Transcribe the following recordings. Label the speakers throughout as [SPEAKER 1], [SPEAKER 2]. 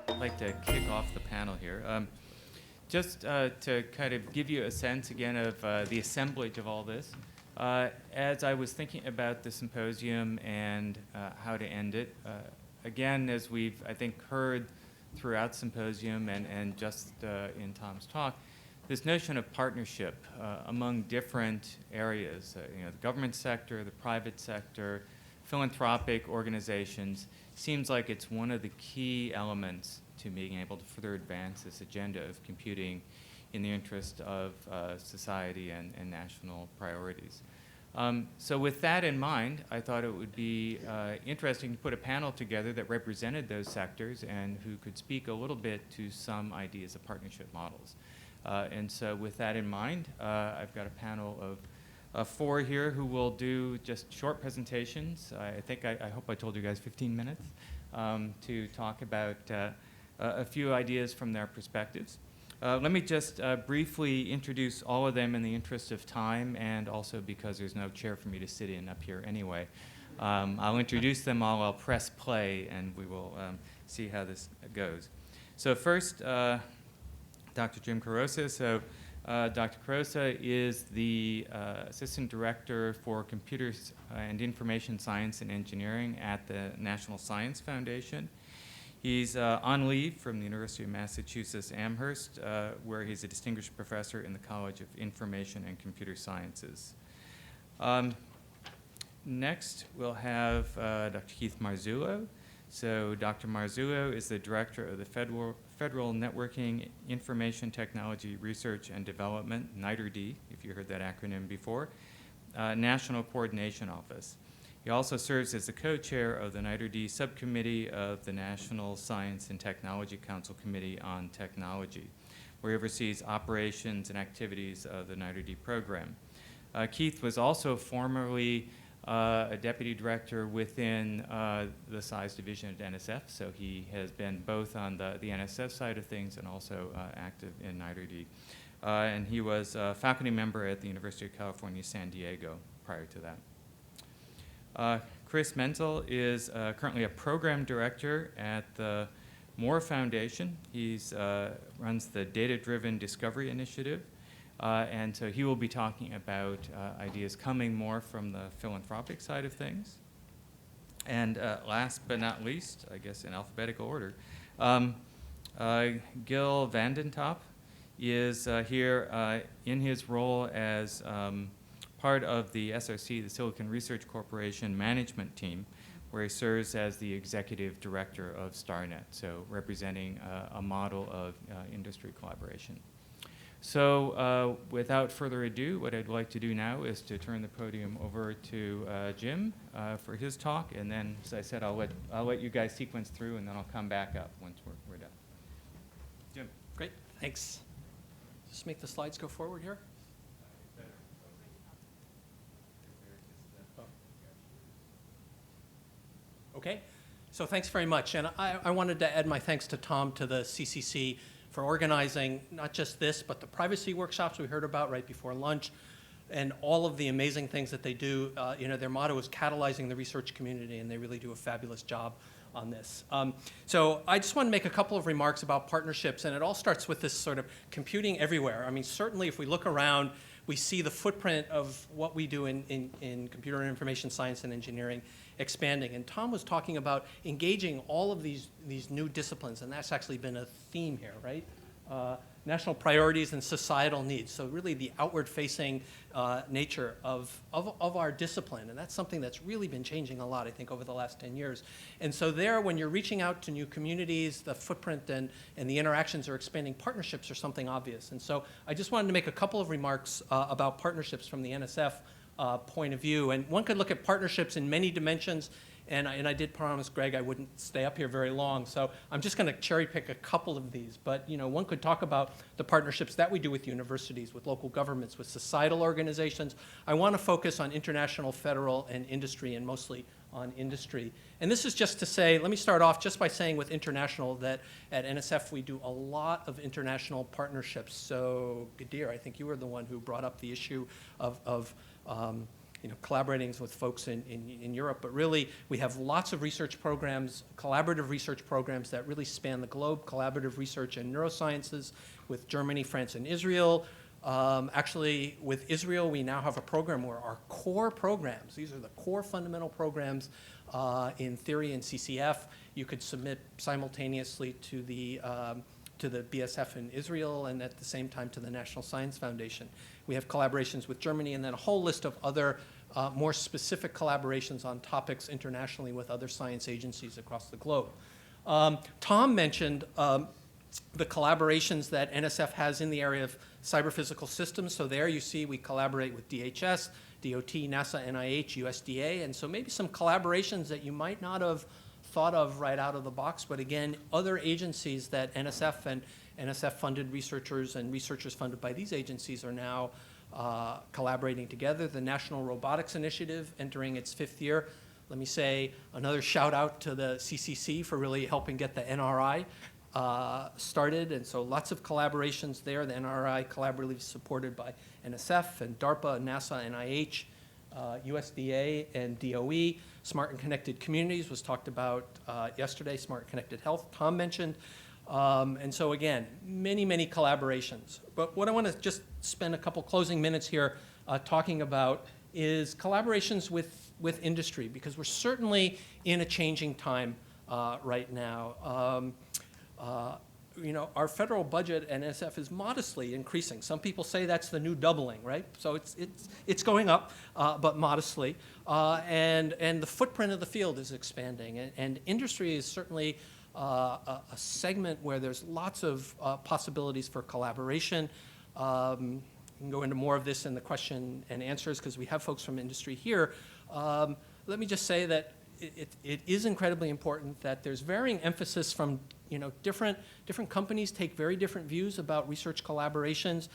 [SPEAKER 1] I'd like to kick off the panel here. Just to kind of give you a sense again of the assemblage of all this, as I was thinking about the symposium and how to end it, again, as we've, I think, heard throughout symposium and just in Tom's talk, this notion of partnership among different areas, the government sector, the private sector, philanthropic organizations, seems like it's one of the key elements to being able to further advance this agenda of computing in the interest of society and national priorities. So with that in mind, I thought it would be interesting to put a panel together that represented those sectors and who could speak a little bit to some ideas of partnership models. And so with that in mind, I've got a panel of 4 here who will do just short presentations. I hope I told you guys 15 minutes to talk about a few ideas from their perspectives. Let me just briefly introduce all of them in the interest of time and also because there's no chair for me to sit in up here anyway. I'll introduce them all, I'll press play, and we will see how this goes. So first, Dr. Jim Kurose. So Dr. Kurose is the Assistant Director for Computers and Information Science and Engineering at the National Science Foundation. He's on leave from the University of Massachusetts Amherst, where he's a distinguished professor in the College of Information and Computer Sciences. Next, we'll have Dr. Keith Marzullo. So Dr. Marzullo is the Director of the Federal Networking Information Technology Research and Development, NITRD, if you heard that acronym before, National Coordination Office. He also serves as the co-chair of the NITRD Subcommittee of the National Science and Technology Council Committee on Technology, where he oversees operations and activities of the NITRD program. Keith was also formerly a deputy director within the SIS division at NSF, so he has been both on the NSF side of things and also active in NITRD. And he was a faculty member at the University of California, San Diego prior to that. Chris Mentzel is currently a program director at the Moore Foundation. He runs the Data-Driven Discovery Initiative, and so he will be talking about ideas coming more from the philanthropic side of things. And last but not least, I guess in alphabetical order, Gil Vandentop is here in his role as part of the SRC, the Silicon Research Corporation management team, where he serves as the executive director of STARnet, so representing a model of industry collaboration. So without further ado, what I'd like to do now is to turn the podium over to Jim for his talk, and then, as I said, I'll let you guys sequence through, and then I'll come back up once we're done. Jim.
[SPEAKER 2] Great, thanks. Just make the slides go forward here. Okay, so thanks very much. And I wanted to add my thanks to Tom, to the CCC, for organizing not just this, but the privacy workshops we heard about right before lunch, and all of the amazing things that they do. Their motto is catalyzing the research community, and they really do a fabulous job on this. So I just want to make a couple of remarks about partnerships, and it all starts with this sort of computing everywhere. I mean, certainly if we look around, we see the footprint of what we do in computer and information science and engineering expanding. And Tom was talking about engaging all of these new disciplines, and that's actually been a theme here, right? National priorities and societal needs. So really the outward-facing nature of our discipline. And that's something that's really been changing a lot, I think, over the last 10 years. And so there, when you're reaching out to new communities, the footprint and the interactions are expanding, partnerships are something obvious. And so I just wanted to make a couple of remarks about partnerships from the NSF point of view. And one could look at partnerships in many dimensions. And I did promise Greg I wouldn't stay up here very long, so I'm just going to cherry pick a couple of these. But one could talk about the partnerships that we do with universities, with local governments, with societal organizations. I want to focus on international, federal, and industry, and mostly on industry. And this is just to say, let me start off just by saying with international that at NSF we do a lot of international partnerships. So Gadir, I think you were the one who brought up the issue of collaborating with folks in Europe, but really we have lots of research programs, collaborative research programs that really span the globe, collaborative research in neurosciences with Germany, France, and Israel. Actually, with Israel, we now have a program where our core programs, these are the core fundamental programs in theory and CCF, you could submit simultaneously to the BSF in Israel and at the same time to the National Science Foundation. We have collaborations with Germany and then a whole list of other more specific collaborations on topics internationally with other science agencies across the globe. Tom mentioned the collaborations that NSF has in the area of cyber-physical systems. So there you see we collaborate with DHS, DOT, NASA, NIH, USDA, and so maybe some collaborations that you might not have thought of right out of the box, but again, other agencies that NSF and NSF-funded researchers and researchers funded by these agencies are now collaborating together. The National Robotics Initiative entering its 5th year. Let me say another shout out to the CCC for really helping get the NRI started, and so lots of collaborations there. The NRI collaboratively supported by NSF and DARPA, NASA, NIH, USDA, and DOE. Smart and Connected Communities was talked about yesterday, Smart and Connected Health, Tom mentioned. And so again, many, many collaborations. But what I want to just spend a couple closing minutes here talking about is collaborations with industry, because we're certainly in a changing time right now. Our federal budget at NSF is modestly increasing. Some people say that's the new doubling, right? So it's going up, but modestly. And the footprint of the field is expanding. And industry is certainly a segment where there's lots of possibilities for collaboration. We can go into more of this in the question and answers because we have folks from industry here. Let me just say that it is incredibly important that there's varying emphasis from different companies take very different views about research collaborations.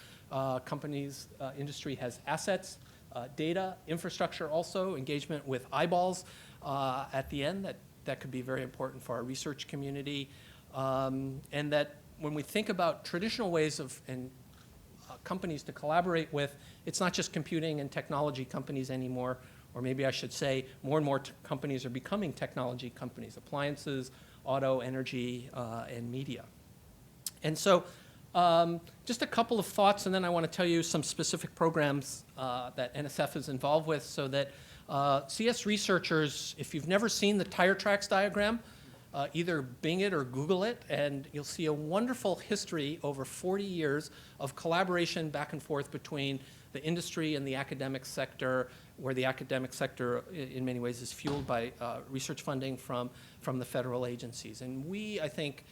[SPEAKER 2] Industry has assets, data, infrastructure also, engagement with eyeballs at the end that could be very important for our research community. And that when we think about traditional ways of companies to collaborate with, it's not just computing and technology companies anymore, or maybe I should say more and more companies are becoming technology companies, appliances, auto, energy, and media. And so just a couple of thoughts, and then I want to tell you some specific programs that NSF is involved with so that CS researchers, if you've never seen the tire tracks diagram, either Bing it or Google it, and you'll see a wonderful history over 40 years of collaboration back and forth between the industry and the academic sector, where the academic sector in many ways is fueled by research funding from the federal agencies. And we, I think,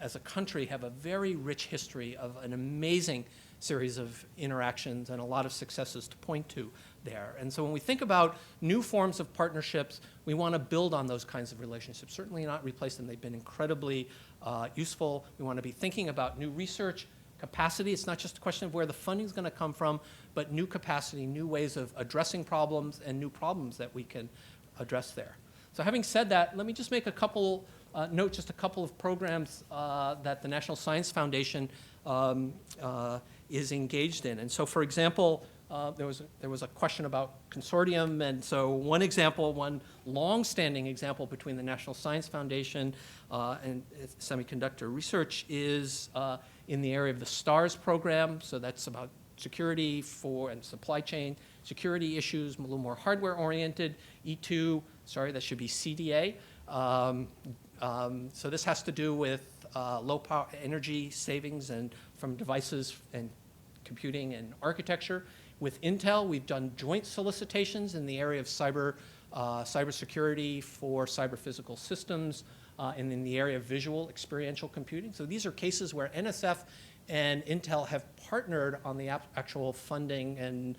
[SPEAKER 2] as a country, have a very rich history of an amazing series of interactions and a lot of successes to point to there. And so when we think about new forms of partnerships, we want to build on those kinds of relationships, certainly not replace them. They've been incredibly useful. We want to be thinking about new research capacity. It's not just a question of where the funding is going to come from, but new capacity, new ways of addressing problems, and new problems that we can address there. So having said that, let me just make a couple, note just a couple of programs that the National Science Foundation is engaged in. And so, for example, there was a question about consortium, and so one example, one long-standing example between the National Science Foundation and semiconductor research is in the area of the STARS program. So that's about security and supply chain security issues, a little more hardware-oriented. E2, sorry, that should be CDA. So this has to do with low power energy savings and from devices and computing and architecture. With Intel, we've done joint solicitations in the area of cybersecurity for cyber-physical systems and in the area of visual experiential computing. So these are cases where NSF and Intel have partnered on the actual funding, and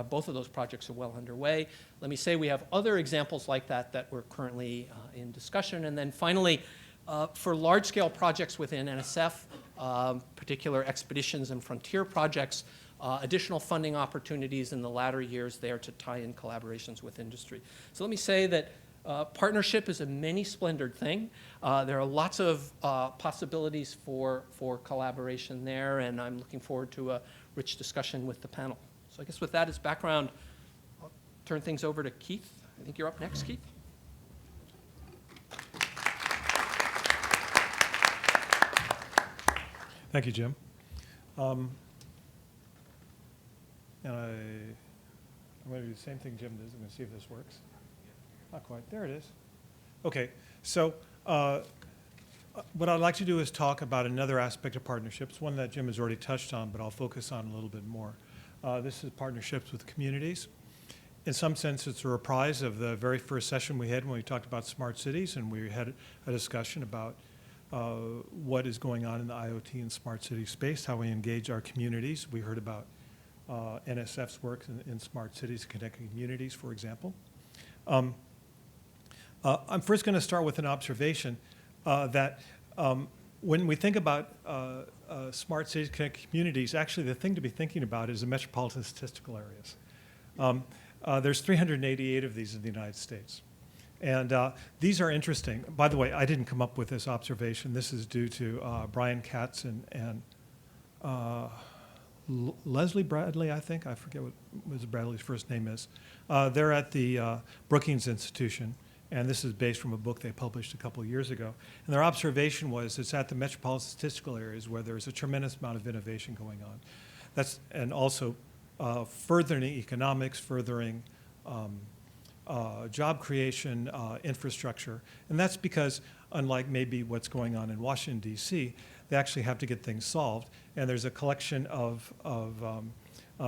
[SPEAKER 2] both of those projects are well underway. Let me say we have other examples like that we're currently in discussion. And then finally, for large-scale projects within NSF, particular expeditions and frontier projects, additional funding opportunities in the latter years there to tie in collaborations with industry. So let me say that partnership is a many-splendored thing. There are lots of possibilities for collaboration there, and I'm looking forward to a rich discussion with the panel. So I guess with that as background, I'll turn things over to Keith. I think you're up next, Keith.
[SPEAKER 3] Thank you, Jim. And I'm going to do the same thing Jim does. I'm going to see if this works. Not quite. There it is. Okay. So what I'd like to do is talk about another aspect of partnerships, one that Jim has already touched on, but I'll focus on a little bit more. This is partnerships with communities. In some sense, it's a reprise of the very first session we had when we talked about smart cities, and we had a discussion about what is going on in the IoT and smart city space, how we engage our communities. We heard about NSF's work in smart cities, connecting communities, for example. I'm first going to start with an observation that when we think about smart cities, connected communities, actually the thing to be thinking about is the metropolitan statistical areas. There's 388 of these in the United States. And these are interesting. By the way, I didn't come up with this observation. This is due to Brian Katz and Leslie Bradley, I think. I forget what Ms. Bradley's first name is. They're at the Brookings Institution, and this is based from a book they published a couple of years ago. And their observation was it's at the metropolitan statistical areas where there's a tremendous amount of innovation going on. And also furthering economics, furthering job creation, infrastructure. And that's because, unlike maybe what's going on in Washington, D.C., they actually have to get things solved. And there's a collection of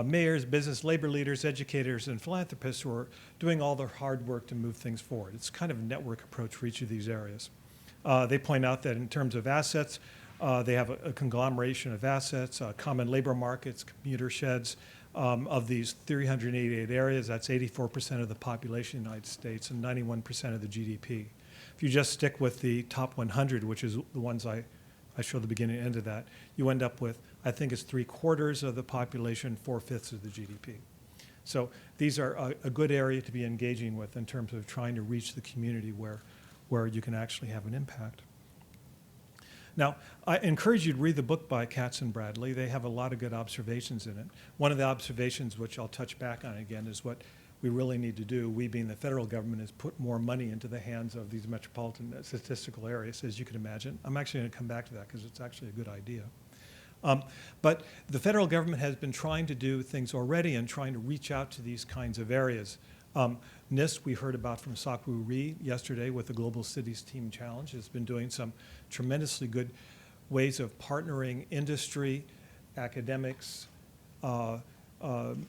[SPEAKER 3] mayors, business, labor leaders, educators, and philanthropists who are doing all their hard work to move things forward. It's kind of a network approach for each of these areas. They point out that in terms of assets, they have a conglomeration of assets, common labor markets, commuter sheds. Of these 388 areas, that's 84% of the population in the United States and 91% of the GDP. If you just stick with the top 100, which is the ones I showed the beginning and end of that, you end up with, I think it's 3/4 of the population, 4/5 of the GDP. So these are a good area to be engaging with in terms of trying to reach the community where you can actually have an impact. Now, I encourage you to read the book by Katz and Bradley. They have a lot of good observations in it. One of the observations, which I'll touch back on again, is what we really need to do, we being the federal government, is put more money into the hands of these metropolitan statistical areas, as you can imagine. I'm actually going to come back to that because it's actually a good idea. But the federal government has been trying to do things already and trying to reach out to these kinds of areas. NIST, we heard about from Sakwu Ri yesterday with the Global Cities Team Challenge, has been doing some tremendously good ways of partnering industry, academics,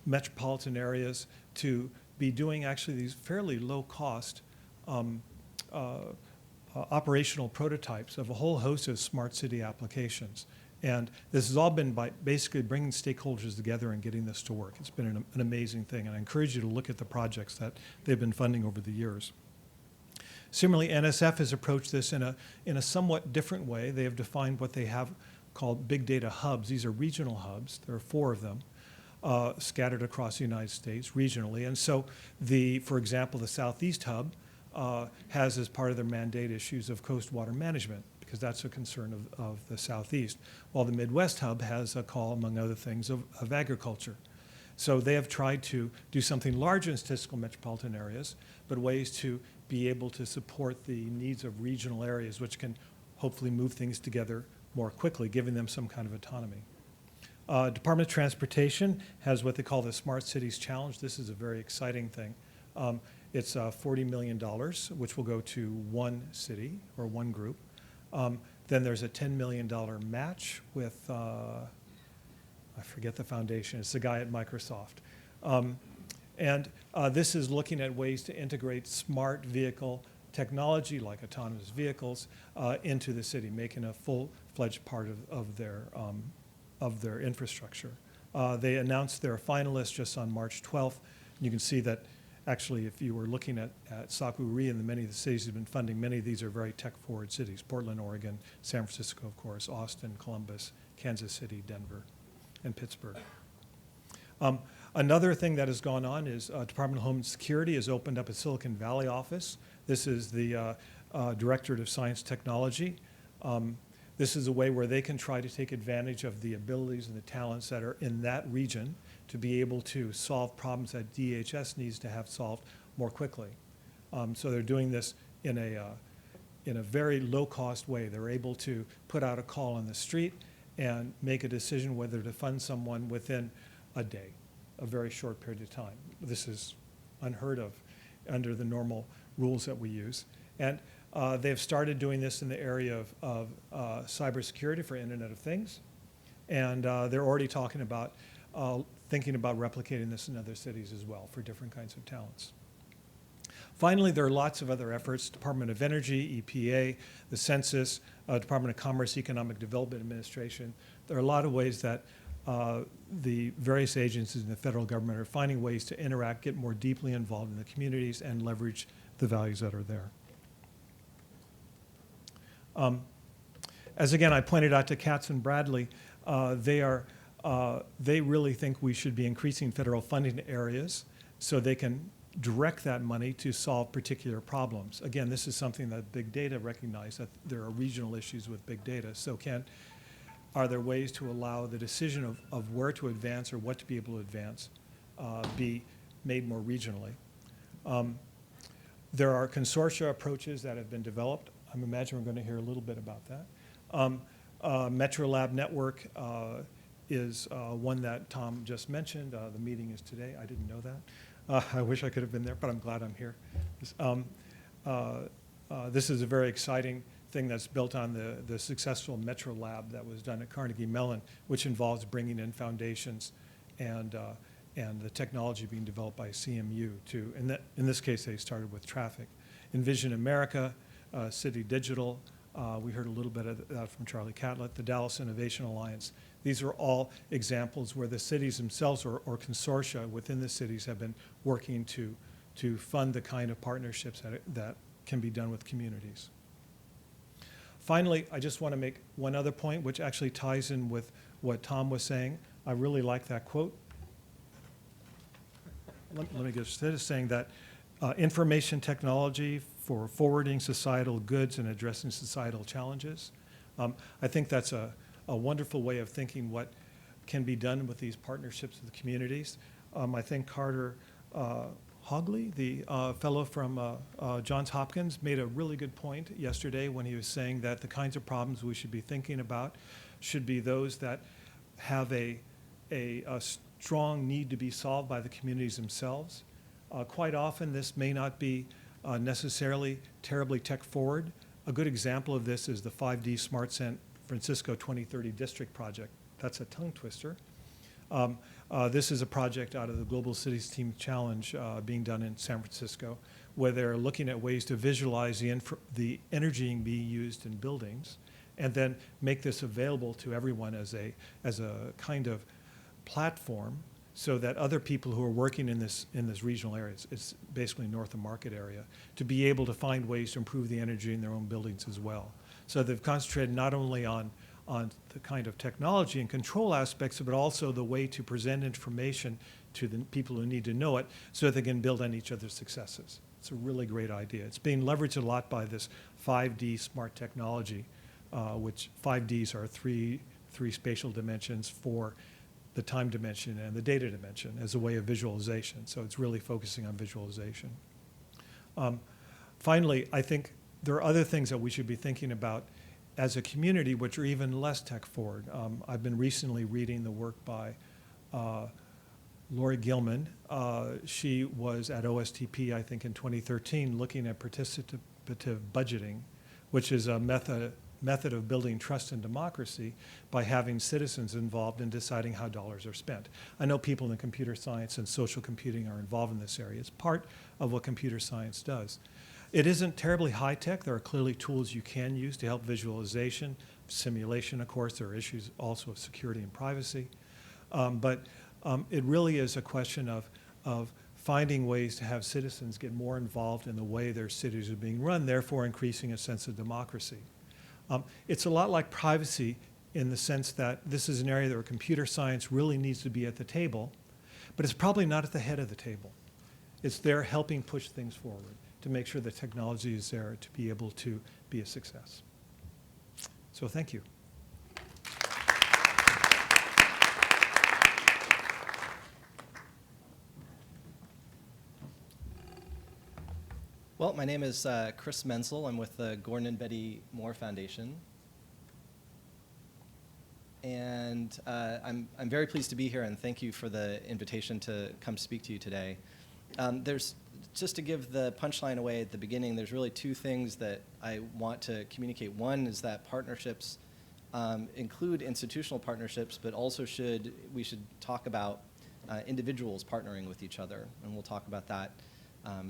[SPEAKER 3] metropolitan areas to be doing actually these fairly low-cost operational prototypes of a whole host of smart city applications. And this has all been by basically bringing stakeholders together and getting this to work. It's been an amazing thing, and I encourage you to look at the projects that they've been funding over the years. Similarly, NSF has approached this in a somewhat different way. They have defined what they have called big data hubs. These are regional hubs. There are 4 of them scattered across the United States regionally. And so, for example, the Southeast Hub has as part of their mandate issues of coast water management, because that's a concern of the Southeast, while the Midwest Hub has a call, among other things, of agriculture. So they have tried to do something larger in statistical metropolitan areas, but ways to be able to support the needs of regional areas, which can hopefully move things together more quickly, giving them some kind of autonomy. Department of Transportation has what they call the Smart Cities Challenge. This is a very exciting thing. It's $40 million, which will go to one city or one group. Then there's a $10 million match with, I forget the foundation, it's the guy at Microsoft. This is looking at ways to integrate smart vehicle technology, like autonomous vehicles, into the city, making a full-fledged part of their infrastructure. They announced their finalists just on March 12th. You can see that actually, if you were looking at Sakwu Ri and many of the cities that have been funding, many of these are very tech-forward cities: Portland, Oregon, San Francisco, of course, Austin, Columbus, Kansas City, Denver, and Pittsburgh. Another thing that has gone on is Department of Homeland Security has opened up a Silicon Valley office. This is the Directorate of Science Technology. This is a way where they can try to take advantage of the abilities and the talents that are in that region to be able to solve problems that DHS needs to have solved more quickly. So they're doing this in a very low-cost way. They're able to put out a call on the street and make a decision whether to fund someone within a day, a very short period of time. This is unheard of under the normal rules that we use. And they've started doing this in the area of cybersecurity for Internet of Things. And they're already talking about, thinking about replicating this in other cities as well for different kinds of talents. Finally, there are lots of other efforts, Department of Energy, EPA, the Census, Department of Commerce, Economic Development Administration. There are a lot of ways that the various agencies in the federal government are finding ways to interact, get more deeply involved in the communities, and leverage the values that are there. As again, I pointed out to Katz and Bradley, they really think we should be increasing federal funding to areas so they can direct that money to solve particular problems. Again, this is something that big data recognize, that there are regional issues with big data. So are there ways to allow the decision of where to advance or what to be able to advance be made more regionally? There are consortia approaches that have been developed. I imagine we're going to hear a little bit about that. Metro Lab Network is one that Tom just mentioned. The meeting is today. I didn't know that. I wish I could have been there, but I'm glad I'm here. This is a very exciting thing that's built on the successful Metro Lab that was done at Carnegie Mellon, which involves bringing in foundations and the technology being developed by CMU to, in this case, they started with traffic. Envision America, City Digital, we heard a little bit of that from Charlie Catlett, the Dallas Innovation Alliance. These are all examples where the cities themselves or consortia within the cities have been working to fund the kind of partnerships that can be done with communities. Finally, I just want to make one other point, which actually ties in with what Tom was saying. I really like that quote. Let me get started saying that information technology for forwarding societal goods and addressing societal challenges. I think that's a wonderful way of thinking what can be done with these partnerships with the communities. I think Carter Hogley, the fellow from Johns Hopkins, made a really good point yesterday when he was saying that the kinds of problems we should be thinking about should be those that have a strong need to be solved by the communities themselves. Quite often, this may not be necessarily terribly tech forward. A good example of this is the 5D Smart San Francisco 2030 District Project. That's a tongue twister. This is a project out of the Global Cities Team Challenge being done in San Francisco, where they're looking at ways to visualize the energy being used in buildings, and then make this available to everyone as a kind of platform, so that other people who are working in this regional area, it's basically North of Market area, to be able to find ways to improve the energy in their own buildings as well. So they've concentrated not only on the kind of technology and control aspects, but also the way to present information to the people who need to know it so that they can build on each other's successes. It's a really great idea. It's being leveraged a lot by this 5D smart technology, which 5Ds are three spatial dimensions for the time dimension and the data dimension as a way of visualization. So it's really focusing on visualization. Finally, I think there are other things that we should be thinking about as a community which are even less tech forward. I've been recently reading the work by Lori Gilman. She was at OSTP, I think, in 2013, looking at participative budgeting, which is a method of building trust and democracy by having citizens involved in deciding how dollars are spent. I know people in computer science and social computing are involved in this area. It's part of what computer science does. It isn't terribly high tech. There are clearly tools you can use to help visualization, simulation, of course. There are issues also of security and privacy. But it really is a question of finding ways to have citizens get more involved in the way their cities are being run, therefore increasing a sense of democracy. It's a lot like privacy in the sense that this is an area where computer science really needs to be at the table, but it's probably not at the head of the table. It's there helping push things forward to make sure the technology is there to be able to be a success. So thank you.
[SPEAKER 4] Well, my name is Chris Mentzel. I'm with the Gordon and Betty Moore Foundation. And I'm very pleased to be here, and thank you for the invitation to come speak to you today. Just to give the punchline away at the beginning, there's really two things that I want to communicate. One is that partnerships include institutional partnerships, but also we should talk about individuals partnering with each other, and we'll talk about that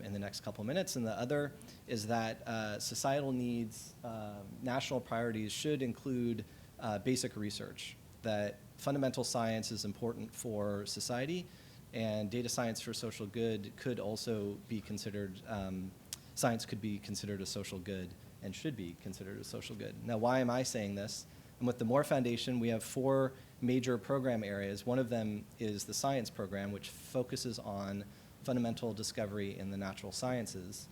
[SPEAKER 4] in the next couple minutes. And the other is that societal needs, national priorities should include basic research, that fundamental science is important for society, and data science for social good could also be considered, science could be considered a social good and should be considered a social good. Now, why am I saying this? And with the Moore Foundation, we have 4 major program areas. One of them is the science program, which focuses on fundamental discovery in the natural sciences.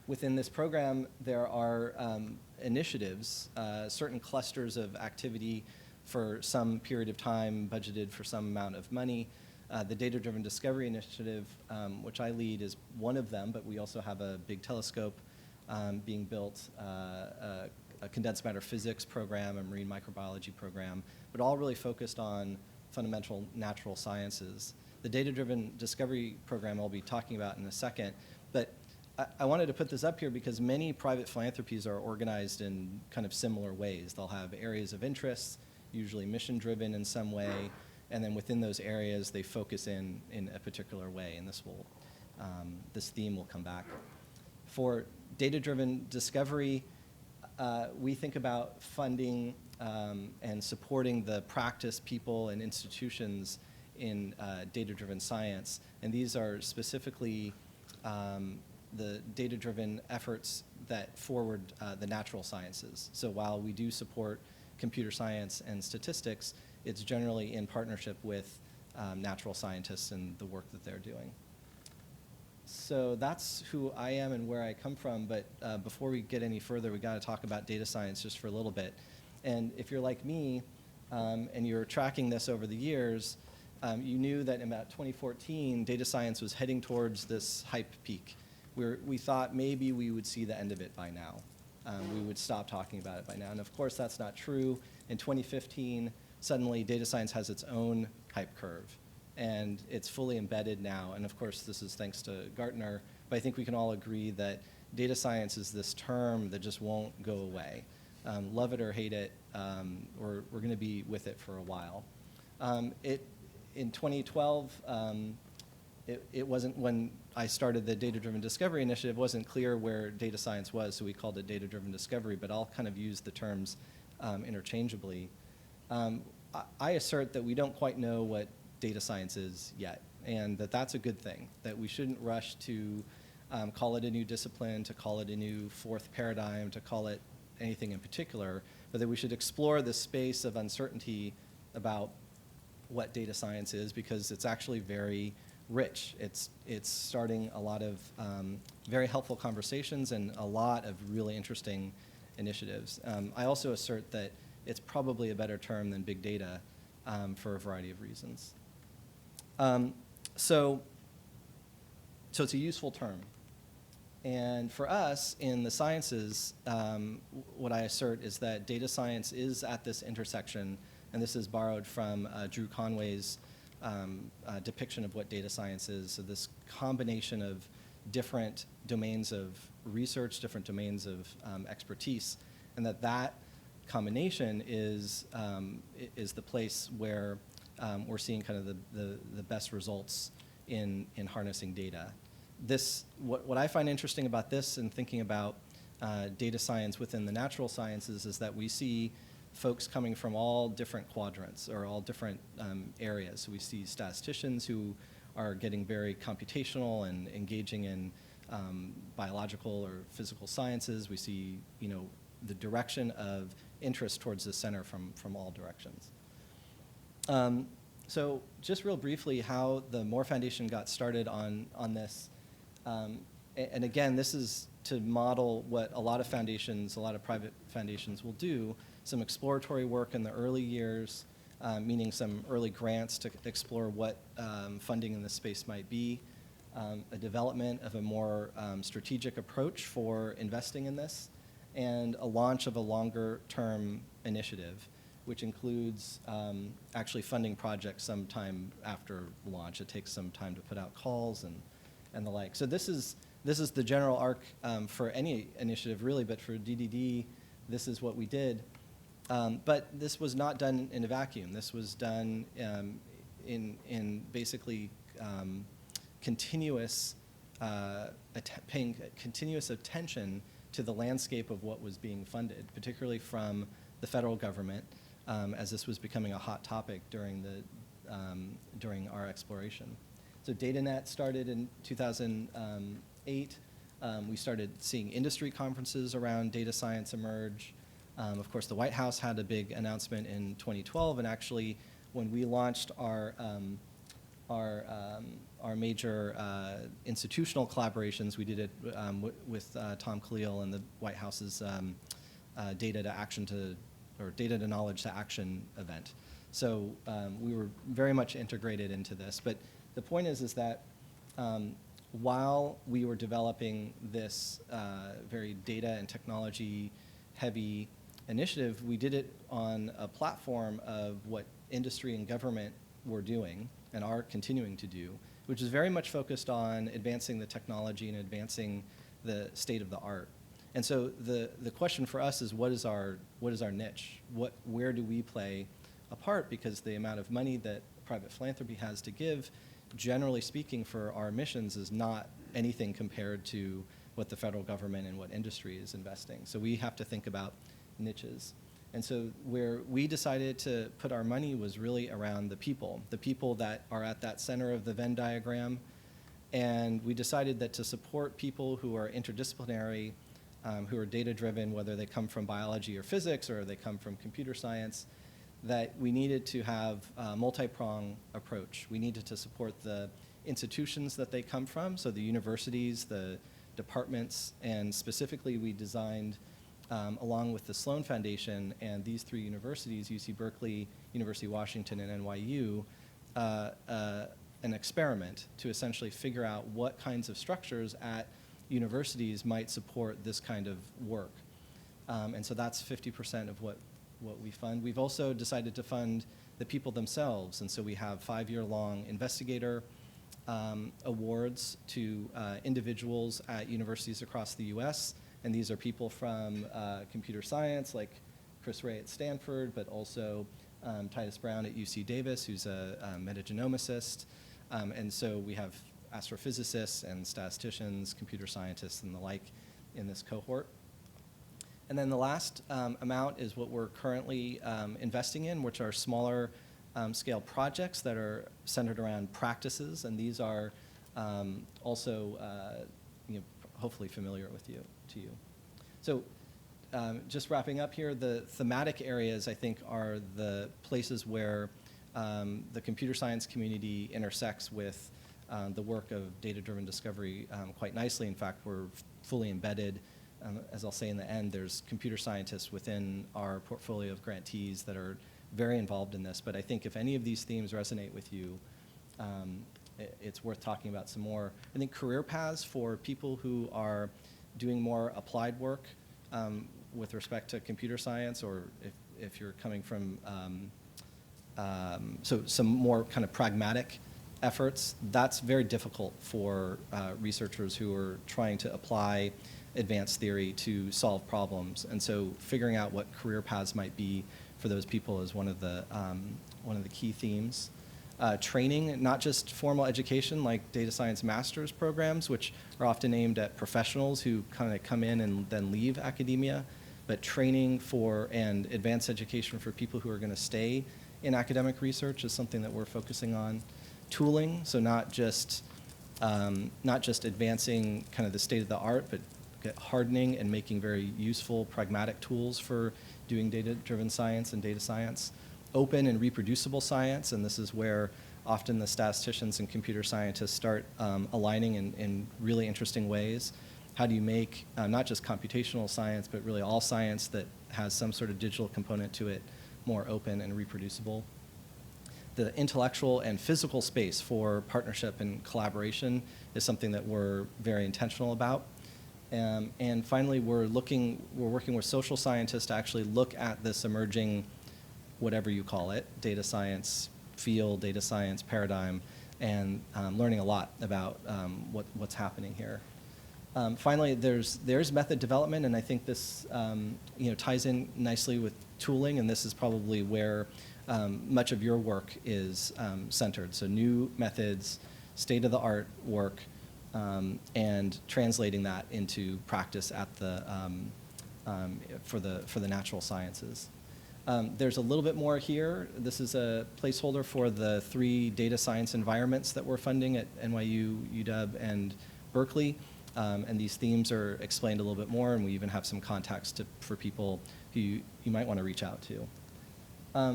[SPEAKER 4] Within this program, there are initiatives, certain clusters of activity for some period of time, budgeted for some amount of money. The Data-Driven Discovery Initiative, which I lead, is one of them, but we also have a big telescope being built, a condensed matter physics program, a marine microbiology program, but all really focused on fundamental natural sciences. The Data-Driven Discovery program I'll be talking about in a second, but I wanted to put this up here because many private philanthropies are organized in kind of similar ways. They'll have areas of interest, usually mission-driven in some way, and then within those areas they focus in a particular way, and this theme will come back. For data-driven discovery, we think about funding and supporting the practice, people, and institutions in data-driven science, and these are specifically the data-driven efforts that forward the natural sciences. So while we do support computer science and statistics, it's generally in partnership with natural scientists and the work that they're doing. So that's who I am and where I come from, but before we get any further, we've got to talk about data science just for a little bit. And if you're like me, and you're tracking this over the years, you knew that in about 2014, data science was heading towards this hype peak. We thought maybe we would see the end of it by now. We would stop talking about it by now. And of course, that's not true. In 2015, suddenly data science has its own hype curve, and it's fully embedded now. And of course, this is thanks to Gartner, but I think we can all agree that data science is this term that just won't go away. Love it or hate it, we're going to be with it for a while. In 2012, it wasn't, when I started the Data-Driven Discovery Initiative, it wasn't clear where data science was, so we called it Data-Driven Discovery, but I'll kind of use the terms interchangeably. I assert that we don't quite know what data science is yet, and that's a good thing, that we shouldn't rush to call it a new discipline, to call it a new fourth paradigm, to call it anything in particular, but that we should explore the space of uncertainty about what data science is, because it's actually very rich. It's starting a lot of very helpful conversations and a lot of really interesting initiatives. I also assert that it's probably a better term than big data for a variety of reasons. So it's a useful term. And for us in the sciences, what I assert is that data science is at this intersection, and this is borrowed from Drew Conway's depiction of what data science is. So this combination of different domains of research, different domains of expertise, and that combination is the place where we're seeing kind of the best results in harnessing data. What I find interesting about this and thinking about data science within the natural sciences is that we see folks coming from all different quadrants or all different areas. So we see statisticians who are getting very computational and engaging in biological or physical sciences. We see, the direction of interest towards the center from all directions. So just real briefly, how the Moore Foundation got started on this. And again, this is to model what a lot of foundations, a lot of private foundations will do, some exploratory work in the early years, meaning some early grants to explore what funding in this space might be, a development of a more strategic approach for investing in this, and a launch of a longer-term initiative, which includes actually funding projects sometime after launch. It takes some time to put out calls and the like. So this is the general arc for any initiative, really, but for DDD, this is what we did. But this was not done in a vacuum. This was done in basically paying continuous attention to the landscape of what was being funded, particularly from the federal government, as this was becoming a hot topic during our exploration. So DataNet started in 2008. We started seeing industry conferences around data science emerge. Of course, the White House had a big announcement in 2012, and actually, when we launched our major institutional collaborations, we did it with Tom Khalil and the White House's Data to Knowledge to Action event. So we were very much integrated into this. But the point is that while we were developing this very data and technology heavy initiative, we did it on a platform of what industry and government were doing and are continuing to do, which is very much focused on advancing the technology and advancing the state of the art. And so the question for us is, what is our niche? Where do we play a part? Because the amount of money that private philanthropy has to give, generally speaking, for our missions is not anything compared to what the federal government and what industry is investing. So we have to think about niches. And so where we decided to put our money was really around the people that are at that center of the Venn diagram. And we decided that to support people who are interdisciplinary, who are data-driven, whether they come from biology or physics or they come from computer science, that we needed to have a multi-pronged approach. We needed to support the institutions that they come from, so the universities, the departments, and specifically we designed, along with the Sloan Foundation and these three universities, UC Berkeley, University of Washington, and NYU, an experiment to essentially figure out what kinds of structures at universities might support this kind of work. And so that's 50% of what we fund. We've also decided to fund the people themselves, and so we have 5-year-long investigator awards to individuals at universities across the US, and these are people from computer science, like Chris Ray at Stanford, but also Titus Brown at UC Davis, who's a metagenomicist. And so we have astrophysicists and statisticians, computer scientists, and the like in this cohort. And then the last amount is what we're currently investing in, which are smaller scale projects that are centered around practices, and these are also hopefully familiar to you. So just wrapping up here, the thematic areas, I think, are the places where the computer science community intersects with the work of data-driven discovery quite nicely. In fact, we're fully embedded. As I'll say in the end, there's computer scientists within our portfolio of grantees that are very involved in this. But I think if any of these themes resonate with you, it's worth talking about some more. I think career paths for people who are doing more applied work with respect to computer science, or if you're coming from so some more kind of pragmatic efforts, that's very difficult for researchers who are trying to apply advanced theory to solve problems. And so figuring out what career paths might be for those people is one of the key themes. Training, not just formal education like data science master's programs, which are often aimed at professionals who kind of come in and then leave academia, but training for and advanced education for people who are going to stay in academic research is something that we're focusing on. Tooling, so not just advancing kind of the state of the art, but hardening and making very useful pragmatic tools for doing data-driven science and data science. open and reproducible science, and this is where often the statisticians and computer scientists start aligning in really interesting ways. How do you make not just computational science, but really all science that has some sort of digital component to it more open and reproducible? The intellectual and physical space for partnership and collaboration is something that we're very intentional about. And finally, we're working with social scientists to actually look at this emerging, whatever you call it, data science field, data science paradigm, and learning a lot about what's happening here. Finally, there's method development, and I think this ties in nicely with tooling, and this is probably where much of your work is centered. So new methods, state-of-the-art work, and translating that into practice at the for the natural sciences. There's a little bit more here. This is a placeholder for the 3 data science environments that we're funding at NYU, UW, and Berkeley. And these themes are explained a little bit more, and we even have some contacts for people who you might want to reach out to.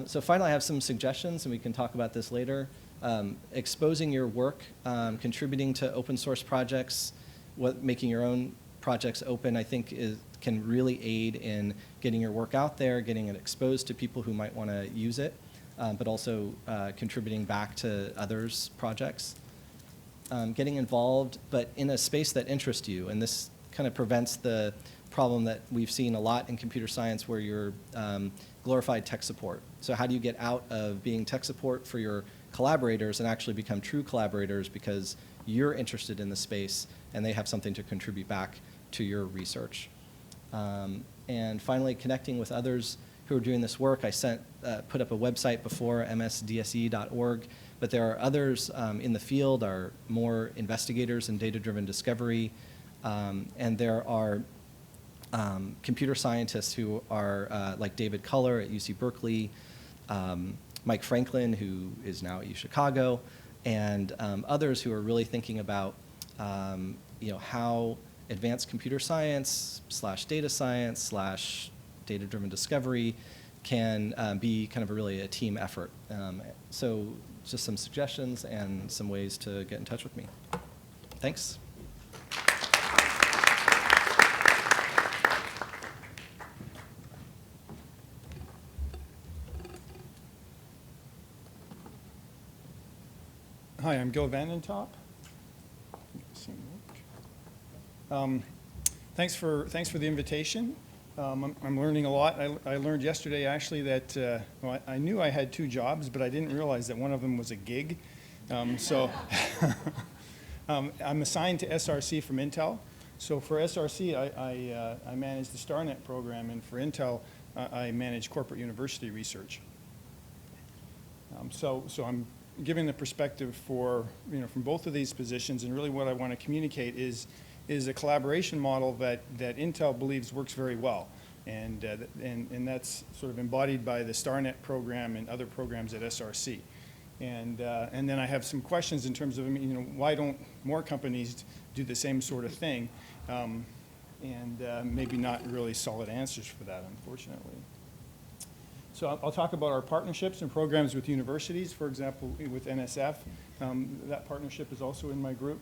[SPEAKER 4] So finally, I have some suggestions, and we can talk about this later. Exposing your work, contributing to open source projects, making your own projects open, I think can really aid in getting your work out there, getting it exposed to people who might want to use it, but also contributing back to others' projects. Getting involved, but in a space that interests you, and this kind of prevents the problem that we've seen a lot in computer science where you're glorified tech support. So how do you get out of being tech support for your collaborators and actually become true collaborators because you're interested in the space and they have something to contribute back to your research? And finally, connecting with others who are doing this work. I put up a website before, msdse.org, but there are others in the field, are more investigators in data-driven discovery, and there are computer scientists who are like David Culler at UC Berkeley, Mike Franklin, who is now at UChicago, and others who are really thinking about how advanced computer science / data science / data-driven discovery can be kind of a team effort. So just some suggestions and some ways to get in touch with me. Thanks.
[SPEAKER 5] Hi, I'm Gil Vandentop. Thanks for the invitation. I'm learning a lot. I learned yesterday actually that I knew I had 2 jobs, but I didn't realize that one of them was a gig. So I'm assigned to SRC from Intel. So for SRC, I manage the STARnet program, and for Intel, I manage corporate university research. So I'm giving the perspective from both of these positions, and really what I want to communicate is a collaboration model that Intel believes works very well, and that's sort of embodied by the STARnet program and other programs at SRC. And then I have some questions in terms of why don't more companies do the same sort of thing, and maybe not really solid answers for that, unfortunately. So I'll talk about our partnerships and programs with universities, for example, with NSF. That partnership is also in my group.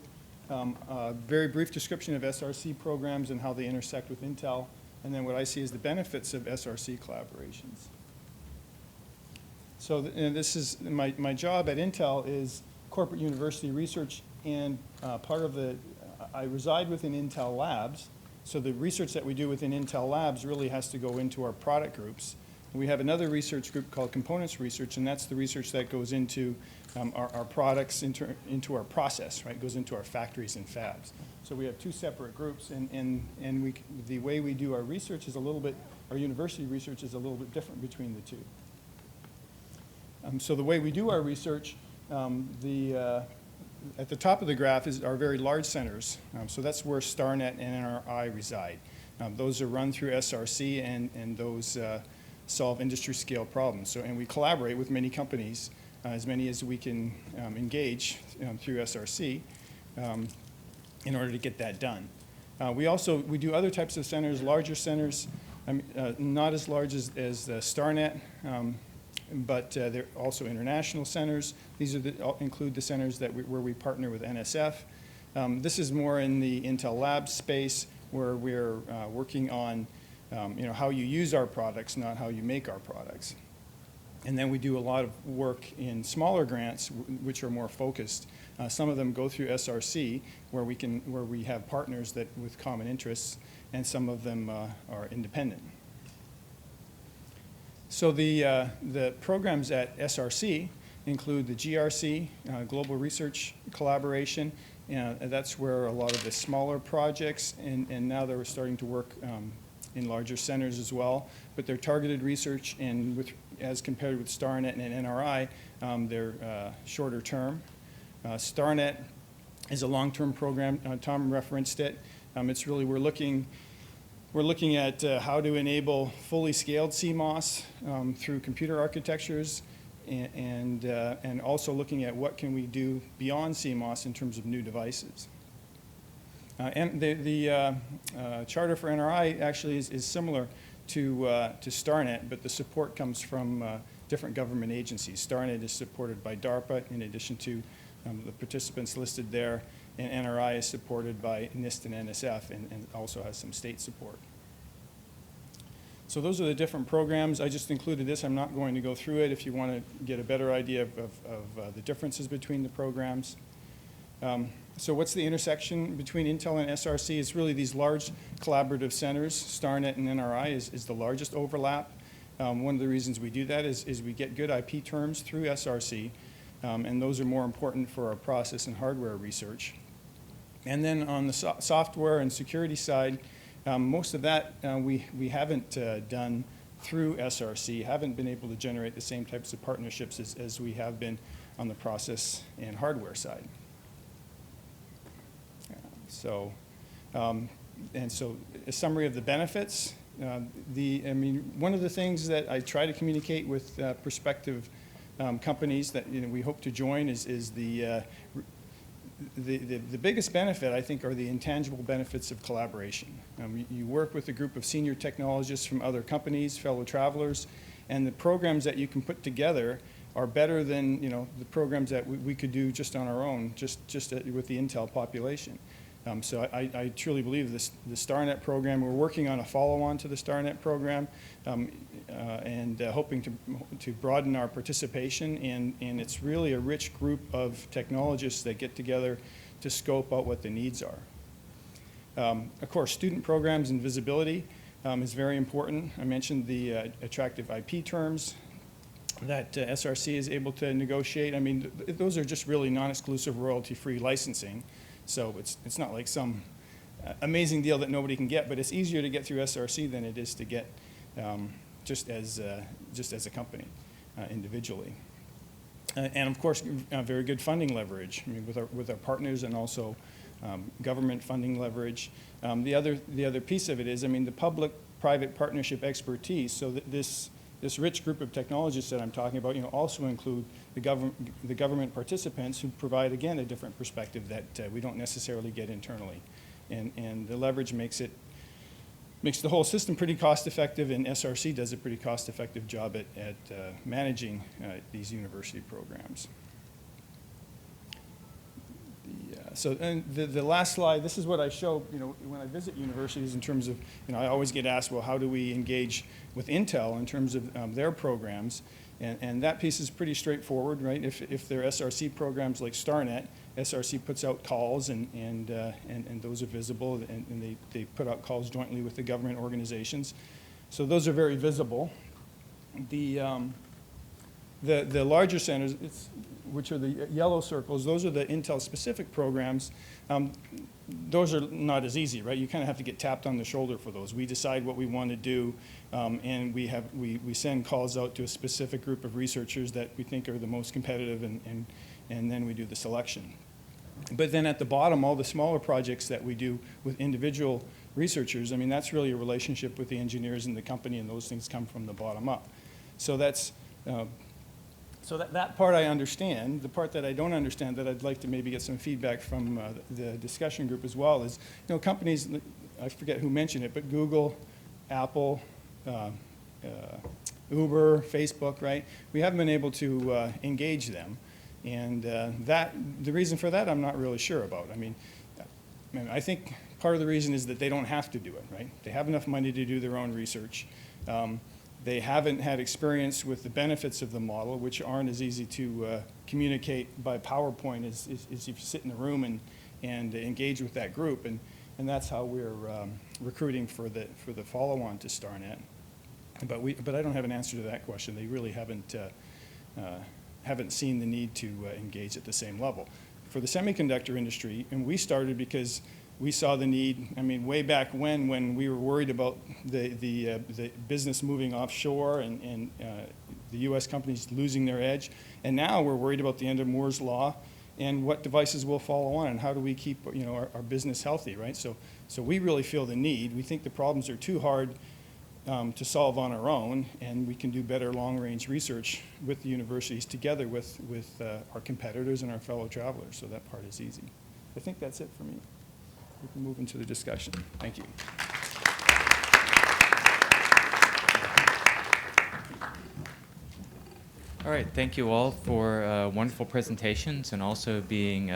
[SPEAKER 5] A very brief description of SRC programs and how they intersect with Intel, and then what I see as the benefits of SRC collaborations. So this is my job at Intel is corporate university research, and I reside within Intel Labs, so the research that we do within Intel Labs really has to go into our product groups. We have another research group called Components Research, and that's the research that goes into our products, into our process, right? It goes into our factories and fabs. So we have 2 separate groups, and the way we do our research is our university research is a little bit different between the 2. So the way we do our research, at the top of the graph is our very large centers. So that's where STARnet and NRI reside. Those are run through SRC, and those solve industry scale problems. So, and we collaborate with many companies, as many as we can engage through SRC in order to get that done. We do other types of centers, larger centers, not as large as the STARnet, but they're also international centers. These are include the centers that where we partner with NSF. This is more in the Intel Labs space, where we're working on how you use our products, not how you make our products. And then we do a lot of work in smaller grants, which are more focused. Some of them go through SRC, where we have partners with common interests, and some of them are independent. So the programs at SRC include the GRC, Global Research Collaboration. That's where a lot of the smaller projects, and now they're starting to work in larger centers as well. But they're targeted research, and as compared with STARnet and NRI, they're shorter term. STARnet is a long-term program. Tom referenced it. It's really, we're looking at how to enable fully scaled CMOS through computer architectures, and also looking at what can we do beyond CMOS in terms of new devices. And the charter for NRI actually is similar to STARnet, but the support comes from different government agencies. STARnet is supported by DARPA, in addition to the participants listed there, and NRI is supported by NIST and NSF, and also has some state support. So those are the different programs. I just included this. I'm not going to go through it if you want to get a better idea of the differences between the programs. So what's the intersection between Intel and SRC? It's really these large collaborative centers. STARnet and NRI is the largest overlap. One of the reasons we do that is we get good IP terms through SRC, and those are more important for our process and hardware research. And then on the software and security side, most of that we haven't done through SRC, haven't been able to generate the same types of partnerships as we have been on the process and hardware side. So a summary of the benefits. One of the things that I try to communicate with prospective companies that we hope to join is the biggest benefit, I think, are the intangible benefits of collaboration. You work with a group of senior technologists from other companies, fellow travelers, and the programs that you can put together are better than the programs that we could do just on our own, just with the Intel population. So I truly believe the STARnet program, we're working on a follow-on to the STARnet program, and hoping to broaden our participation, and it's really a rich group of technologists that get together to scope out what the needs are. Of course, student programs and visibility is very important. I mentioned the attractive IP terms that SRC is able to negotiate. Those are just really non-exclusive royalty-free licensing. So it's not like some amazing deal that nobody can get, but it's easier to get through SRC than it is to get just as a company individually. And of course, very good funding leverage with our partners, and also government funding leverage. The other piece of it is, the public-private partnership expertise. So that this rich group of technologists that I'm talking about, also include the government participants who provide, again, a different perspective that we don't necessarily get internally. And the leverage makes the whole system pretty cost-effective, and SRC does a pretty cost-effective job at managing these university programs. So the last slide, this is what I show, when I visit universities in terms of, I always get asked, well, how do we engage with Intel in terms of their programs? And that piece is pretty straightforward, right? If they're SRC programs like STARnet, SRC puts out calls, and those are visible, and they put out calls jointly with the government organizations. So those are very visible. The larger centers, which are the yellow circles, those are the Intel-specific programs. Those are not as easy, right? You kind of have to get tapped on the shoulder for those. We decide what we want to do, and we send calls out to a specific group of researchers that we think are the most competitive, and then we do the selection. But then at the bottom, all the smaller projects that we do with individual researchers, that's really a relationship with the engineers in the company, and those things come from the bottom up. So that's so that part I understand. The part that I don't understand, that I'd like to maybe get some feedback from the discussion group as well, is companies, I forget who mentioned it, but Google, Apple, Uber, Facebook, right? We haven't been able to engage them. And the reason for that, I'm not really sure about. I mean, I think part of the reason is that they don't have to do it, right? They have enough money to do their own research. They haven't had experience with the benefits of the model, which aren't as easy to communicate by PowerPoint as if you sit in the room and engage with that group. And that's how we're recruiting for the follow-on to STARnet. But I don't have an answer to that question. They really haven't seen the need to engage at the same level. For the semiconductor industry, and we started because we saw the need, I mean, way back when we were worried about the business moving offshore and the US companies losing their edge. And now we're worried about the end of Moore's Law and what devices will follow on and how do we keep our business healthy, right? So we really feel the need. We think the problems are too hard to solve on our own, and we can do better long-range research with the universities together with our competitors and our fellow travelers, so that part is easy. I think that's it for me. We can move into the discussion. Thank you.
[SPEAKER 1] All right, thank you all for wonderful presentations and also being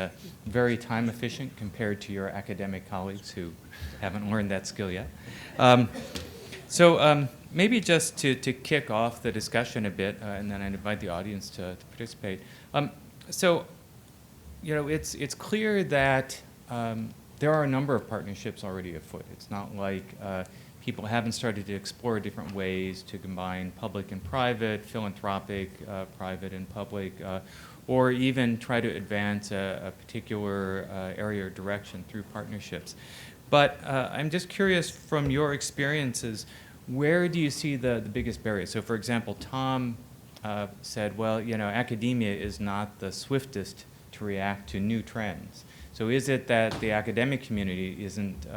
[SPEAKER 1] very time efficient compared to your academic colleagues who haven't learned that skill yet. So maybe just to kick off the discussion a bit, and then I'd invite the audience to participate. So, it's clear that there are a number of partnerships already afoot. It's not like people haven't started to explore different ways to combine public and private, philanthropic, private and public, or even try to advance a particular area or direction through partnerships. But I'm just curious from your experiences, where do you see the biggest barriers? So for example, Tom said, well, academia is not the swiftest to react to new trends. So is it that the academic community isn't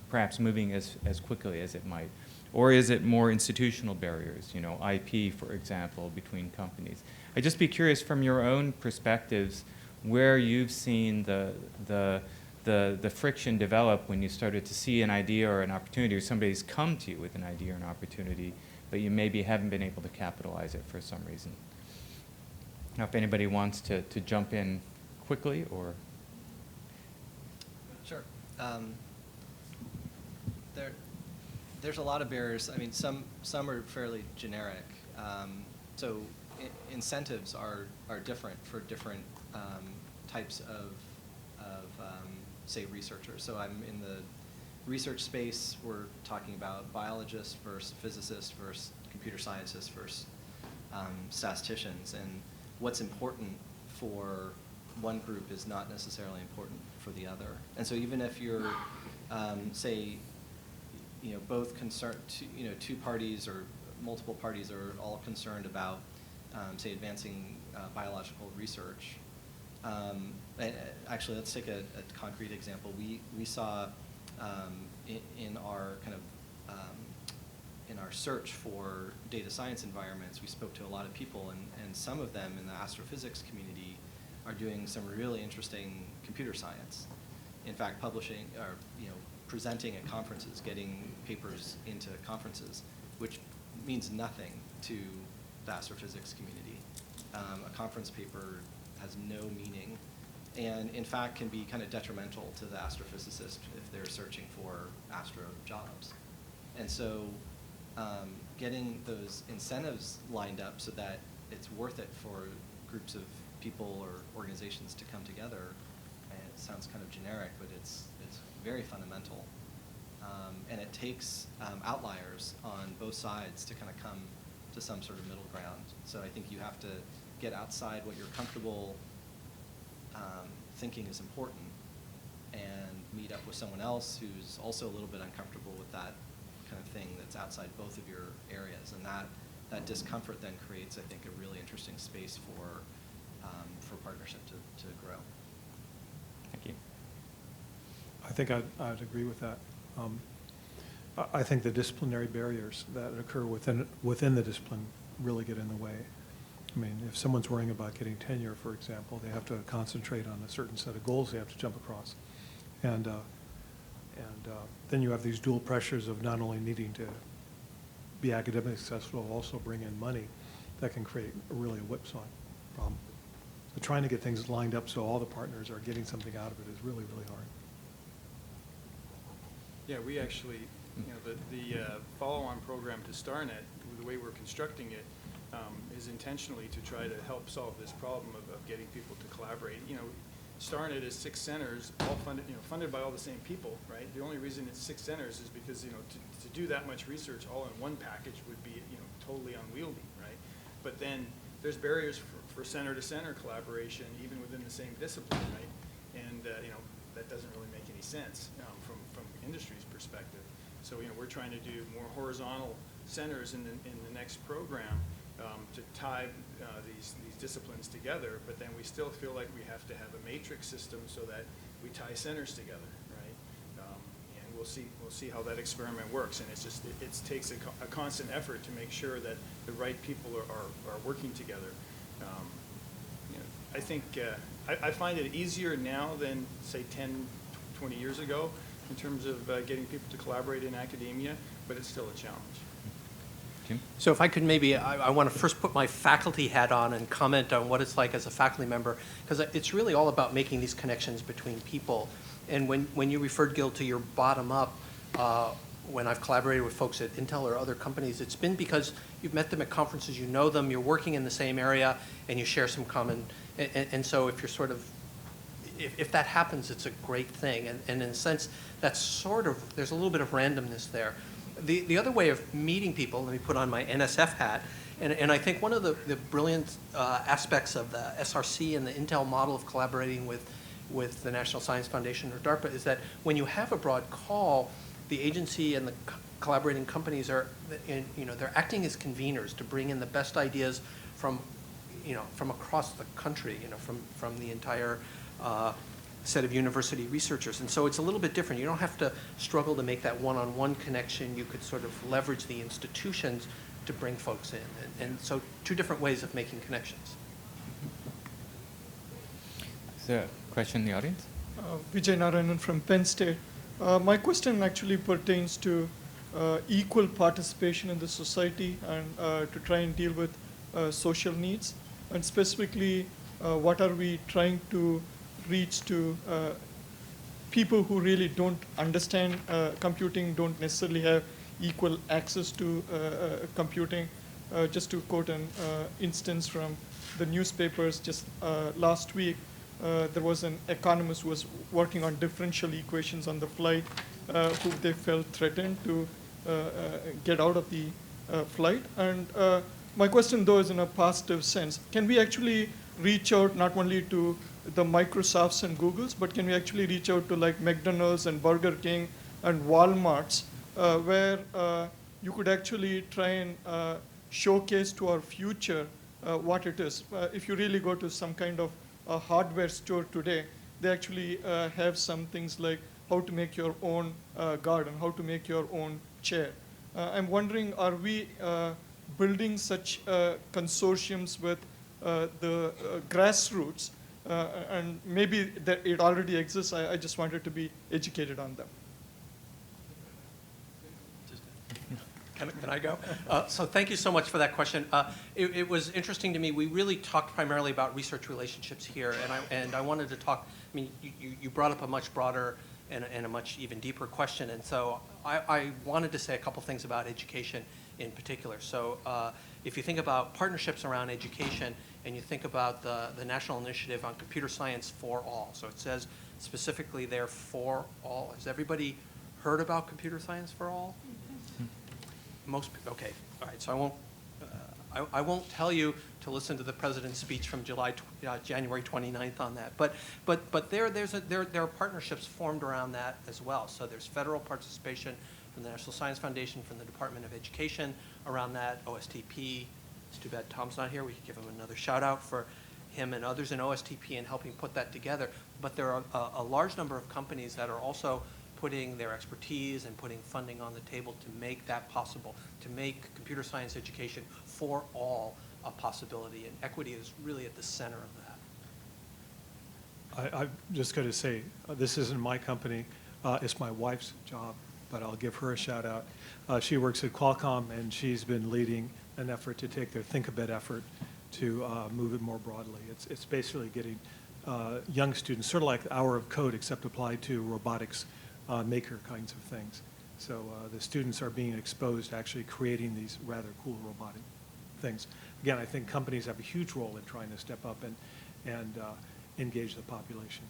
[SPEAKER 1] perhaps moving as quickly as it might? Or is it more institutional barriers, IP, for example, between companies? I'd just be curious from your own perspectives where you've seen the friction develop when you started to see an idea or an opportunity, or somebody's come to you with an idea or an opportunity, but you maybe haven't been able to capitalize it for some reason. Now, if anybody wants to jump in quickly, or...
[SPEAKER 4] Sure. There's a lot of barriers. I mean, some are fairly generic. So incentives are different for different types of say, researchers. So I'm in the research space. We're talking about biologists versus physicists versus computer scientists versus statisticians. And what's important for one group is not necessarily important for the other. And so even if you're, say, both concerned, two parties or multiple parties are all concerned about, say, advancing biological research. Actually, let's take a concrete example. We saw in our kind of in our search for data science environments, we spoke to a lot of people, and some of them in the astrophysics community are doing some really interesting computer science. In fact, publishing or presenting at conferences, getting papers into conferences, which means nothing to the astrophysics community. A conference paper has no meaning, and in fact can be kind of detrimental to the astrophysicist if they're searching for astro jobs. And so getting those incentives lined up so that it's worth it for groups of people or organizations to come together, and it sounds kind of generic, but it's very fundamental. And it takes outliers on both sides to kind of come to some sort of middle ground. So I think you have to get outside what you're comfortable thinking is important and meet up with someone else who's also a little bit uncomfortable with that kind of thing that's outside both of your areas. And that discomfort then creates, I think, a really interesting space for partnership to grow.
[SPEAKER 1] Thank you.
[SPEAKER 3] I think I'd agree with that. I think the disciplinary barriers that occur within the discipline really get in the way. I mean, if someone's worrying about getting tenure, for example, they have to concentrate on a certain set of goals they have to jump across. And then you have these dual pressures of not only needing to be academically successful, also bring in money, that can create really a whipsaw problem. So trying to get things lined up so all the partners are getting something out of it is really, really hard.
[SPEAKER 5] Yeah, we actually, the follow-on program to STARnet, the way we're constructing it, is intentionally to try to help solve this problem of getting people to collaborate. STARnet is 6 centers, all funded by all the same people, right? The only reason it's 6 centers is because, to do that much research all in one package would be, totally unwieldy, right? But then there's barriers for center-to-center collaboration, even within the same discipline, right? And, that doesn't really make any sense from industry's perspective. So, we're trying to do more horizontal centers in the next program to tie these disciplines together, but then we still feel like we have to have a matrix system so that we tie centers together, right? And we'll see how that experiment works. And it takes a constant effort to make sure that the right people are working together. I think I find it easier now than, say, 10, 20 years ago in terms of getting people to collaborate in academia, but it's still a challenge.
[SPEAKER 1] Jim?
[SPEAKER 2] So if I could maybe, I want to first put my faculty hat on and comment on what it's like as a faculty member, because it's really all about making these connections between people. And when you referred, Gil, to your bottom-up, when I've collaborated with folks at Intel or other companies, it's been because you've met them at conferences, you know them, you're working in the same area, and you share some common, and so if you're sort of, if that happens, it's a great thing. And in a sense, that's sort of, there's a little bit of randomness there. The other way of meeting people, let me put on my NSF hat, and I think one of the brilliant aspects of the SRC and the Intel model of collaborating with the National Science Foundation or DARPA is that when you have a broad call, the agency and the collaborating companies are, they're acting as conveners to bring in the best ideas from across the country, from the entire set of university researchers. And so it's a little bit different. You don't have to struggle to make that one-on-one connection. You could sort of leverage the institutions to bring folks in. And so 2 different ways of making connections.
[SPEAKER 1] Is there a question in the audience?
[SPEAKER 6] Vijay Narayanan from Penn State. My question actually pertains to equal participation in the society and to try and deal with social needs. And specifically, what are we trying to reach to people who really don't understand computing, don't necessarily have equal access to computing. Just to quote an instance from the newspapers, just last week, there was an economist who was working on differential equations on the flight, who they felt threatened to get out of the flight. And my question, though, is in a positive sense. Can we actually reach out not only to the Microsofts and Googles, but can we actually reach out to like McDonald's and Burger King and Walmarts, where you could actually try and showcase to our future what it is? If you really go to some kind of a hardware store today, they actually have some things like how to make your own garden, how to make your own chair. I'm wondering, are we building such consortiums with the grassroots, and maybe that it already exists? I just wanted to be educated on them.
[SPEAKER 2] Can I go? So thank you so much for that question. It was interesting to me. We really talked primarily about research relationships here, and I wanted to talk. I mean, you brought up a much broader and a much even deeper question, and so I wanted to say a couple things about education in particular. So if you think about partnerships around education, and you think about the National Initiative on Computer Science for All, so it says specifically there for all. Has everybody heard about Computer Science for All? Most, okay, all right, so I won't tell you to listen to the president's speech from January 29th on that, but there are partnerships formed around that as well. So there's federal participation from the National Science Foundation, from the Department of Education around that, OSTP. It's too bad Tom's not here. We could give him another shout out for him and others in OSTP and helping put that together. But there are a large number of companies that are also putting their expertise and putting funding on the table to make that possible, to make computer science education for all a possibility. And equity is really at the center of that.
[SPEAKER 3] I'm just going to say, this isn't my company. It's my wife's job but I'll give her a shout out. She works at Qualcomm, and she's been leading an effort to take their Think a Bit effort to move it more broadly. It's basically getting young students, sort of like the Hour of Code, except applied to robotics maker kinds of things. So the students are being exposed to actually creating these rather cool robotic things. Again, I think companies have a huge role in trying to step up and engage the population.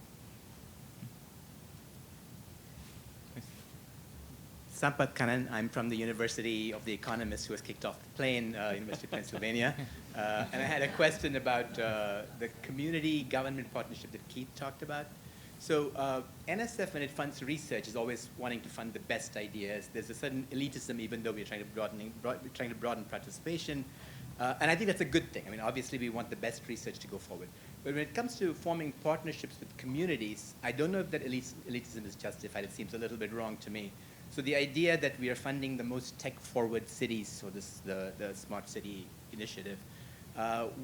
[SPEAKER 7] Sampath Kannan, I'm from the University of the Economist, who has kicked off the plane, University of Pennsylvania. And I had a question about the community government partnership that Keith talked about. So NSF, when it funds research, is always wanting to fund the best ideas. There's a certain elitism, even though we're trying to broaden participation. And I think that's a good thing. I mean, obviously, we want the best research to go forward. But when it comes to forming partnerships with communities, I don't know if that elitism is justified. It seems a little bit wrong to me. So the idea that we are funding the most tech-forward cities, so the Smart City Initiative,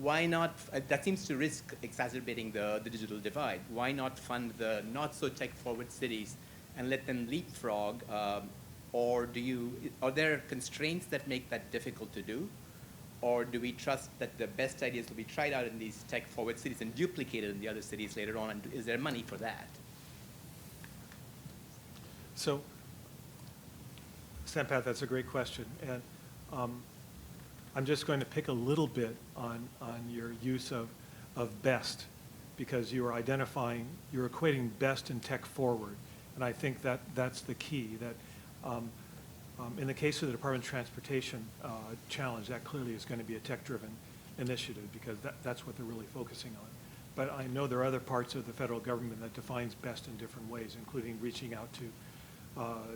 [SPEAKER 7] why not, that seems to risk exacerbating the digital divide. Why not fund the not-so-tech-forward cities and let them leapfrog? Or are there constraints that make that difficult to do? Or do we trust that the best ideas will be tried out in these tech-forward cities and duplicated in the other cities later on? And is there money for that?
[SPEAKER 3] So, Sampath, that's a great question. And I'm just going to pick a little bit on your use of best, because you are you're equating best and tech forward. And I think that's the key, that in the case of the Department of Transportation challenge, that clearly is going to be a tech-driven initiative, because that's what they're really focusing on. But I know there are other parts of the federal government that defines best in different ways, including reaching out to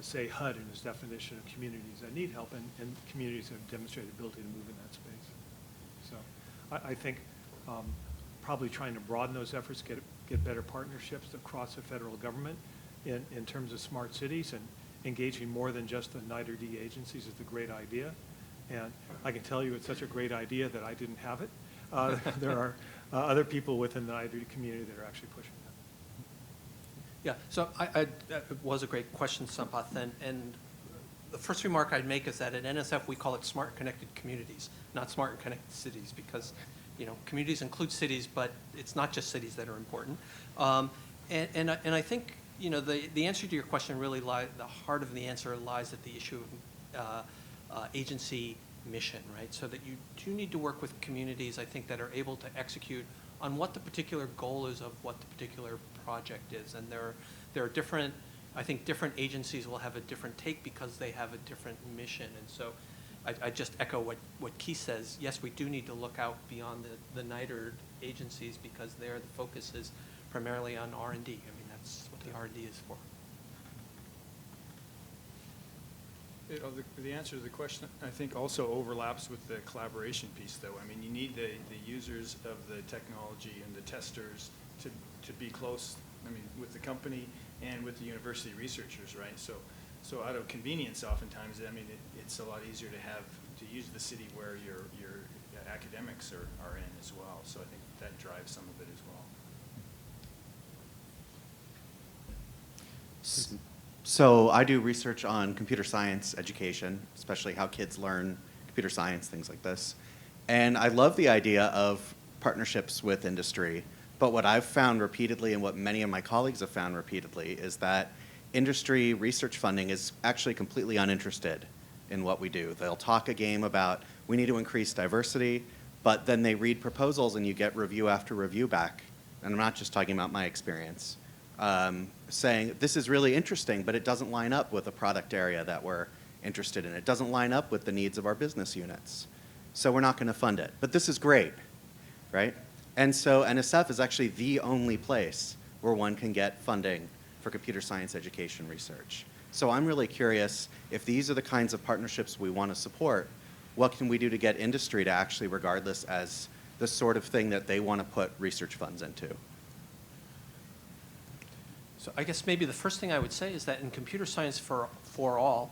[SPEAKER 3] say HUD in its definition of communities that need help, and communities that have demonstrated ability to move in that space. So I think probably trying to broaden those efforts, get better partnerships across the federal government in terms of smart cities, and engaging more than just the NITRD agencies is a great idea. And I can tell you it's such a great idea that I didn't have it. There are other people within the NITRD community that are actually pushing that.
[SPEAKER 2] Yeah, so that was a great question, Sampath, and the first remark I'd make is that at NSF we call it smart connected communities, not smart and connected cities, because communities include cities, but it's not just cities that are important. And I think the answer to your question really the heart of the answer lies at the issue of agency mission, right? So that you do need to work with communities, I think, that are able to execute on what the particular goal is of what the particular project is. And there are different, I think different agencies will have a different take because they have a different mission. And so I just echo what Keith says. Yes, we do need to look out beyond the NITRD agencies, because there the focus is primarily on R&D. I mean, that's what the R&D is for.
[SPEAKER 5] The answer to the question, I think, also overlaps with the collaboration piece, though. I mean, you need the users of the technology and the testers to be close, I mean, with the company and with the university researchers, right? So out of convenience, oftentimes, I mean, it's a lot easier to use the city where your academics are in as well. So I think that drives some of it as well.
[SPEAKER 8] So I do research on computer science education, especially how kids learn computer science, things like this. And I love the idea of partnerships with industry. But what I've found repeatedly, and what many of my colleagues have found repeatedly, is that industry research funding is actually completely uninterested in what we do. They'll talk a game about, we need to increase diversity, but then they read proposals and you get review after review back. And I'm not just talking about my experience. Saying, this is really interesting, but it doesn't line up with the product area that we're interested in. It doesn't line up with the needs of our business units. So we're not going to fund it. But this is great, right? And so NSF is actually the only place where one can get funding for computer science education research. So I'm really curious, if these are the kinds of partnerships we want to support, what can we do to get industry to actually regard this as the sort of thing that they want to put research funds into?
[SPEAKER 2] So I guess maybe the first thing I would say is that in computer science for all,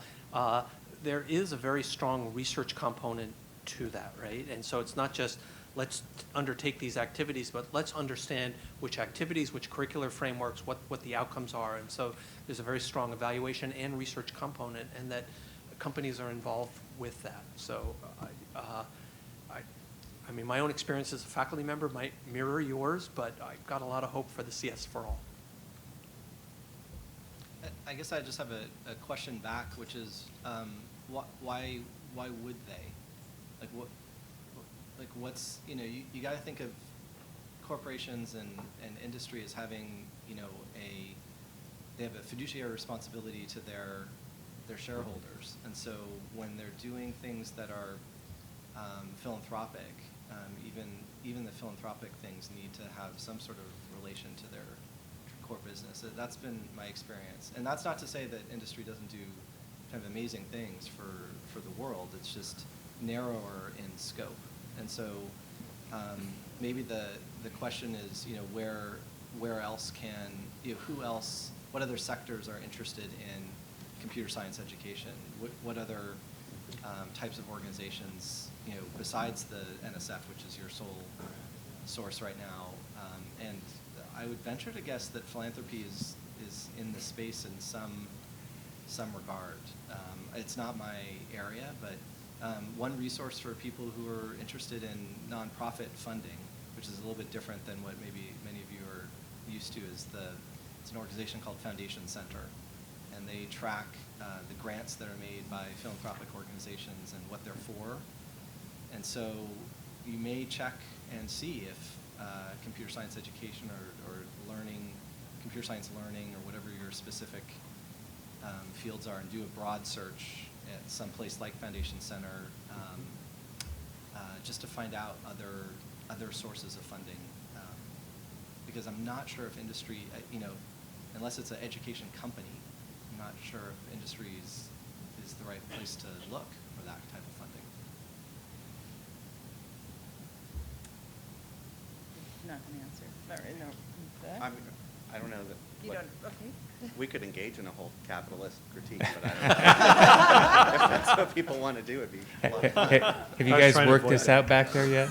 [SPEAKER 2] there is a very strong research component to that, right? And so it's not just let's undertake these activities, but let's understand which activities, which curricular frameworks, what the outcomes are. And so there's a very strong evaluation and research component, and that companies are involved with that. So I mean, my own experience as a faculty member might mirror yours, but I've got a lot of hope for the CS for All.
[SPEAKER 4] I guess I just have a question back, which is why would they? What's, you know, you got to think of corporations and industry as having, you know, they have a fiduciary responsibility to their shareholders, and so when they're doing things that are philanthropic, even the philanthropic things need to have some sort of relation to their core business. That's been my experience, and that's not to say that industry doesn't do kind of amazing things for the world. It's just narrower in scope, and so maybe the question is, you know, where else can, you know, who else, what other sectors are interested in computer science education? What other types of organizations, you know, besides the NSF, which is your sole source right now? And I would venture to guess that philanthropy is in the space in some regard. It's not my area, but one resource for people who are interested in nonprofit funding, which is a little bit different than what maybe many of you are used to, is it's an organization called Foundation Center, and they track the grants that are made by philanthropic organizations and what they're for. And so you may check and see if computer science education or learning, computer science learning, or whatever your specific fields are, and do a broad search at some place like Foundation Center, just to find out other sources of funding. Because I'm not sure if industry, you know, unless it's an education company, I'm not sure if industry is the right place to look for that type of funding.
[SPEAKER 9] Not an answer. All right, no.
[SPEAKER 8] I don't know that.
[SPEAKER 9] You don't, okay.
[SPEAKER 8] We could engage in a whole capitalist critique, but I don't know. If that's what people want to do, it'd be a lot of fun.
[SPEAKER 1] Have you guys worked this out back there yet?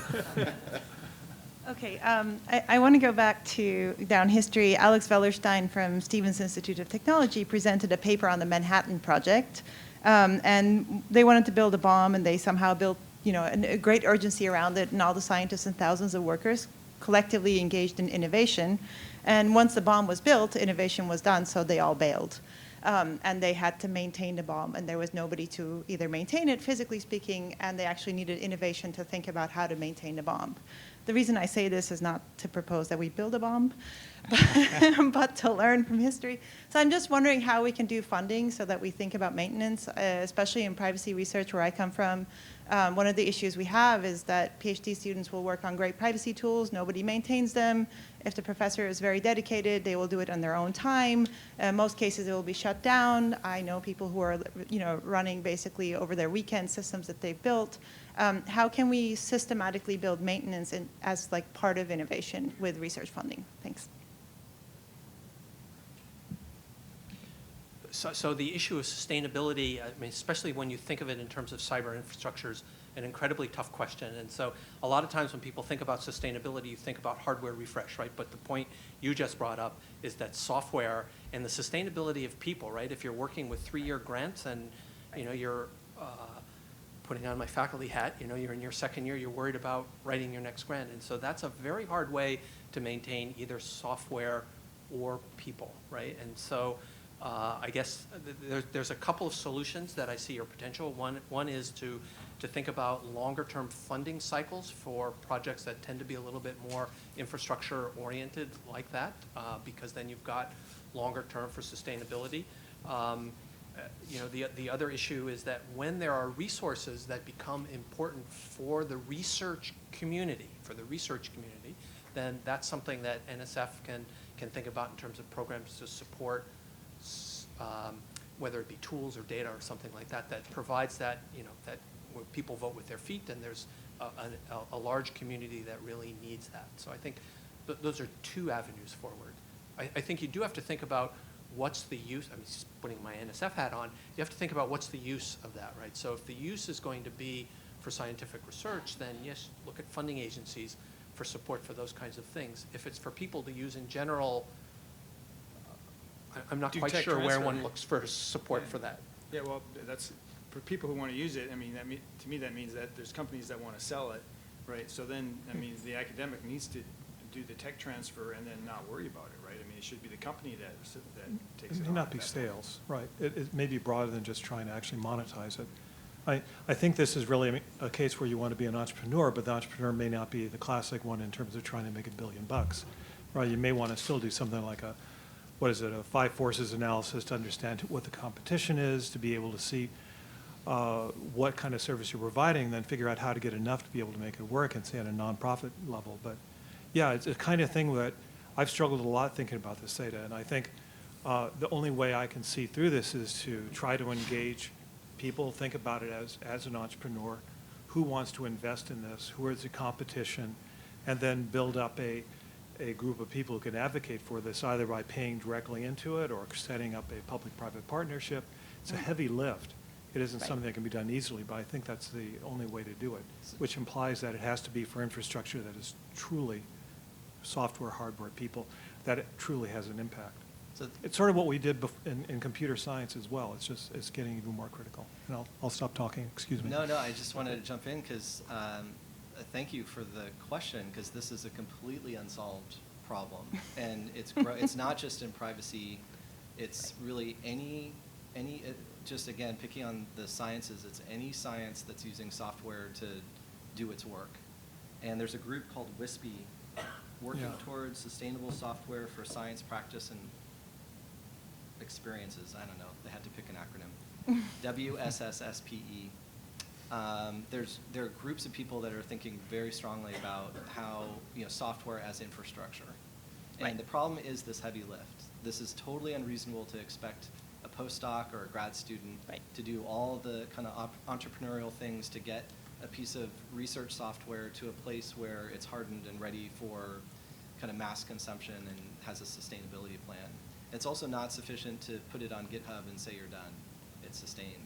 [SPEAKER 9] Okay, I want to go back to down history. Alex Wellerstein from Stevens Institute of Technology presented a paper on the Manhattan Project, and they wanted to build a bomb, and they somehow built, you know, a great urgency around it, and all the scientists and thousands of workers collectively engaged in innovation. And once the bomb was built, innovation was done, so they all bailed. And they had to maintain the bomb, and there was nobody to either maintain it, physically speaking, and they actually needed innovation to think about how to maintain the bomb. The reason I say this is not to propose that we build a bomb, but to learn from history. So I'm just wondering how we can do funding so that we think about maintenance, especially in privacy research where I come from. One of the issues we have is that PhD students will work on great privacy tools, nobody maintains them. If the professor is very dedicated, they will do it on their own time. In most cases, it will be shut down. I know people who are, you know, running basically over their weekend systems that they've built. How can we systematically build maintenance as like part of innovation with research funding? Thanks.
[SPEAKER 2] So the issue of sustainability, I mean, especially when you think of it in terms of cyber infrastructure, is an incredibly tough question. And so a lot of times when people think about sustainability, you think about hardware refresh, right? But the point you just brought up is that software and the sustainability of people, right? If you're working with 3-year grants and, you know, you're putting on my faculty hat, you know, you're in your second year, you're worried about writing your next grant. And so that's a very hard way to maintain either software or people, right? And so I guess there's a couple of solutions that I see are potential. One is to think about longer-term funding cycles for projects that tend to be a little bit more infrastructure-oriented like that, because then you've got longer-term for sustainability. You know, the other issue is that when there are resources that become important for the research community, then that's something that NSF can think about in terms of programs to support, whether it be tools or data or something like that, that provides that, you know, that where people vote with their feet, and there's a large community that really needs that. So I think those are two avenues forward. I think you do have to think about what's the use. I mean, putting my NSF hat on, you have to think about what's the use of that, right? So if the use is going to be for scientific research, then yes, look at funding agencies for support for those kinds of things. If it's for people to use in general, I'm not
[SPEAKER 5] Do
[SPEAKER 2] quite
[SPEAKER 5] tech
[SPEAKER 2] sure where
[SPEAKER 5] transfer.
[SPEAKER 2] one looks for support for that.
[SPEAKER 5] Yeah, well, that's, for people who want to use it, I mean, to me, that means that there's companies that want to sell it, right? So then, I mean, the academic needs to do the tech transfer and then not worry about it, right? I mean, it should be the company that takes it
[SPEAKER 3] It
[SPEAKER 5] on
[SPEAKER 3] may not
[SPEAKER 5] at
[SPEAKER 3] be
[SPEAKER 5] that point.
[SPEAKER 3] sales, right. It may be broader than just trying to actually monetize it. I think this is really a case where you want to be an entrepreneur, but the entrepreneur may not be the classic one in terms of trying to make $1 billion, right? You may want to still do something like a 5 forces analysis to understand what the competition is, to be able to see what kind of service you're providing, then figure out how to get enough to be able to make it work and say at a nonprofit level. But yeah, it's a kind of thing that I've struggled a lot thinking about this data, and I think the only way I can see through this is to try to engage people, think about it as an entrepreneur, who wants to invest in this, who is the competition, and then build up a group of people who can advocate for this, either by paying directly into it or setting up a public-private partnership. It's a heavy lift. It isn't something that can be done easily, but I think that's the only way to do it, which implies that it has to be for infrastructure that is truly software, hardware, people, that it truly has an impact.
[SPEAKER 4] So
[SPEAKER 3] It's sort of what we did in computer science as well. It's getting even more critical. And I'll stop talking, excuse me.
[SPEAKER 4] No, I just wanted to jump in because thank you for the question, because this is a completely unsolved problem. And it's not just in privacy, it's really just again, picking on the sciences, it's any science that's using software to do its work. And there's a group called WISPY, working towards sustainable software for science practice and experiences. I don't know, they had to pick an acronym. WSSSPE. There are groups of people that are thinking very strongly about how, software as infrastructure. And the problem is this heavy lift. This is totally unreasonable to expect a postdoc or a grad student to do all the kind of entrepreneurial things to get a piece of research software to a place where it's hardened and ready for kind of mass consumption and has a sustainability plan. It's also not sufficient to put it on GitHub and say you're done. It's sustained.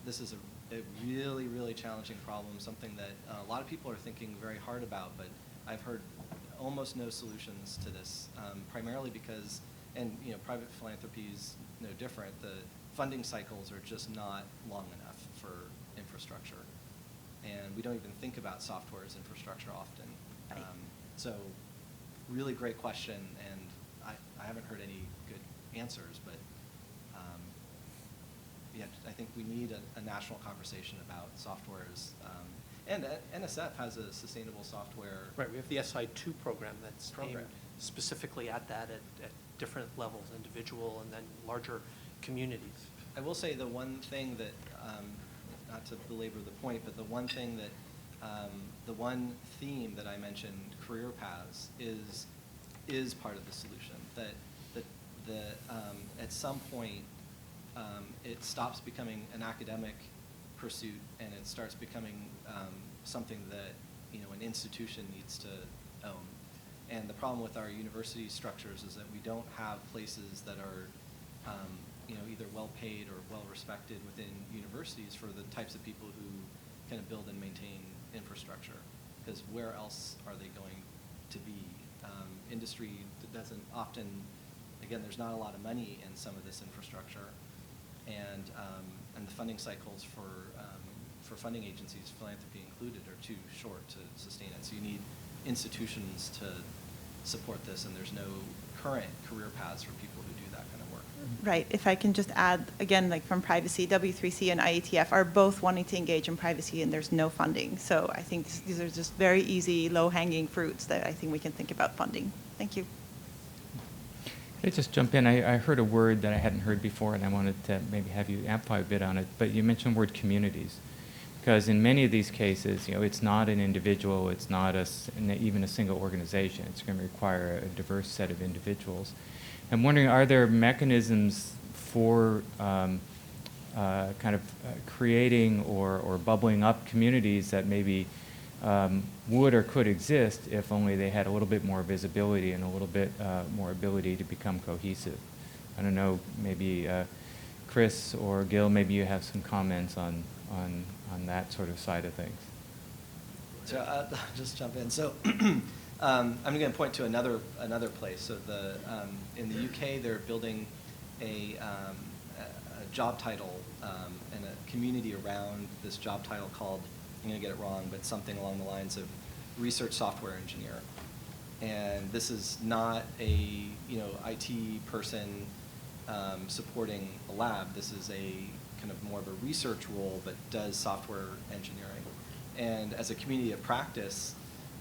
[SPEAKER 4] This is a really, really challenging problem, something that a lot of people are thinking very hard about, but I've heard almost no solutions to this, primarily because, and private philanthropy is no different, the funding cycles are just not long enough for infrastructure. And we don't even think about software as infrastructure often. So really great question, and I haven't heard any good answers, but I think we need a national conversation about softwares. And NSF has a sustainable software.
[SPEAKER 2] Right, we have the SI2 program that's
[SPEAKER 4] Program.
[SPEAKER 2] aimed specifically at that at different levels, individual and then larger communities.
[SPEAKER 4] I will say the one thing that, not to belabor the point, but the one thing that, the one theme that I mentioned, career paths, is part of the solution. That at some point, it stops becoming an academic pursuit and it starts becoming something that an institution needs to own. And the problem with our university structures is that we don't have places that are either well paid or well respected within universities for the types of people who kind of build and maintain infrastructure. Because where else are they going to be? Industry doesn't often, again, there's not a lot of money in some of this infrastructure, and the funding cycles for funding agencies, philanthropy included, are too short to sustain it. So you need institutions to support this, and there's no current career paths for people who do that kind of work.
[SPEAKER 9] Right. If I can just add, again, like from privacy, W3C and IETF are both wanting to engage in privacy, and there's no funding. So I think these are just very easy, low-hanging fruits that I think we can think about funding. Thank you.
[SPEAKER 1] Can I just jump in? I heard a word that I hadn't heard before, and I wanted to maybe have you amplify a bit on it. But you mentioned the word communities. Because in many of these cases, it's not an individual, it's not even a single organization. It's going to require a diverse set of individuals. I'm wondering, are there mechanisms for creating or bubbling up communities that maybe would or could exist if only they had a little bit more visibility and a little bit more ability to become cohesive? I don't know, maybe Chris or Gil, maybe you have some comments on on that sort of side of things.
[SPEAKER 4] So I'll just jump in. So I'm going to point to another place. So in the UK, they're building a job title and a community around this job title called, I'm going to get it wrong, but something along the lines of research software engineer. And this is not a IT person supporting a lab. This is a kind of more of a research role, but does software engineering. And as a community of practice,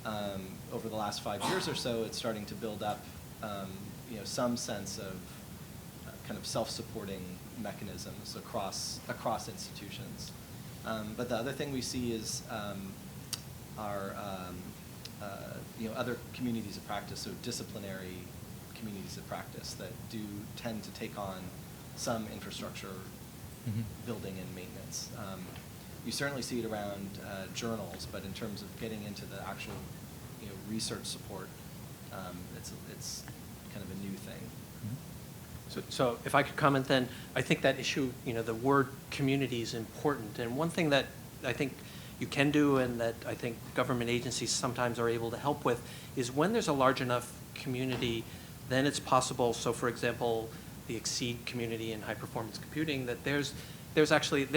[SPEAKER 4] over the last 5 years or so, it's starting to build up some sense of kind of self-supporting mechanisms across institutions. But the other thing we see is our other communities of practice, so disciplinary communities of practice that do tend to take on some infrastructure building and maintenance. You certainly see it around journals, but in terms of getting into the actual research support, it's kind of a new thing.
[SPEAKER 2] So if I could comment then, I think that issue, the word community is important. And one thing that I think you can do and that I think government agencies sometimes are able to help with is when there's a large enough community, then it's possible, so for example, the Exceed community in high performance computing, that there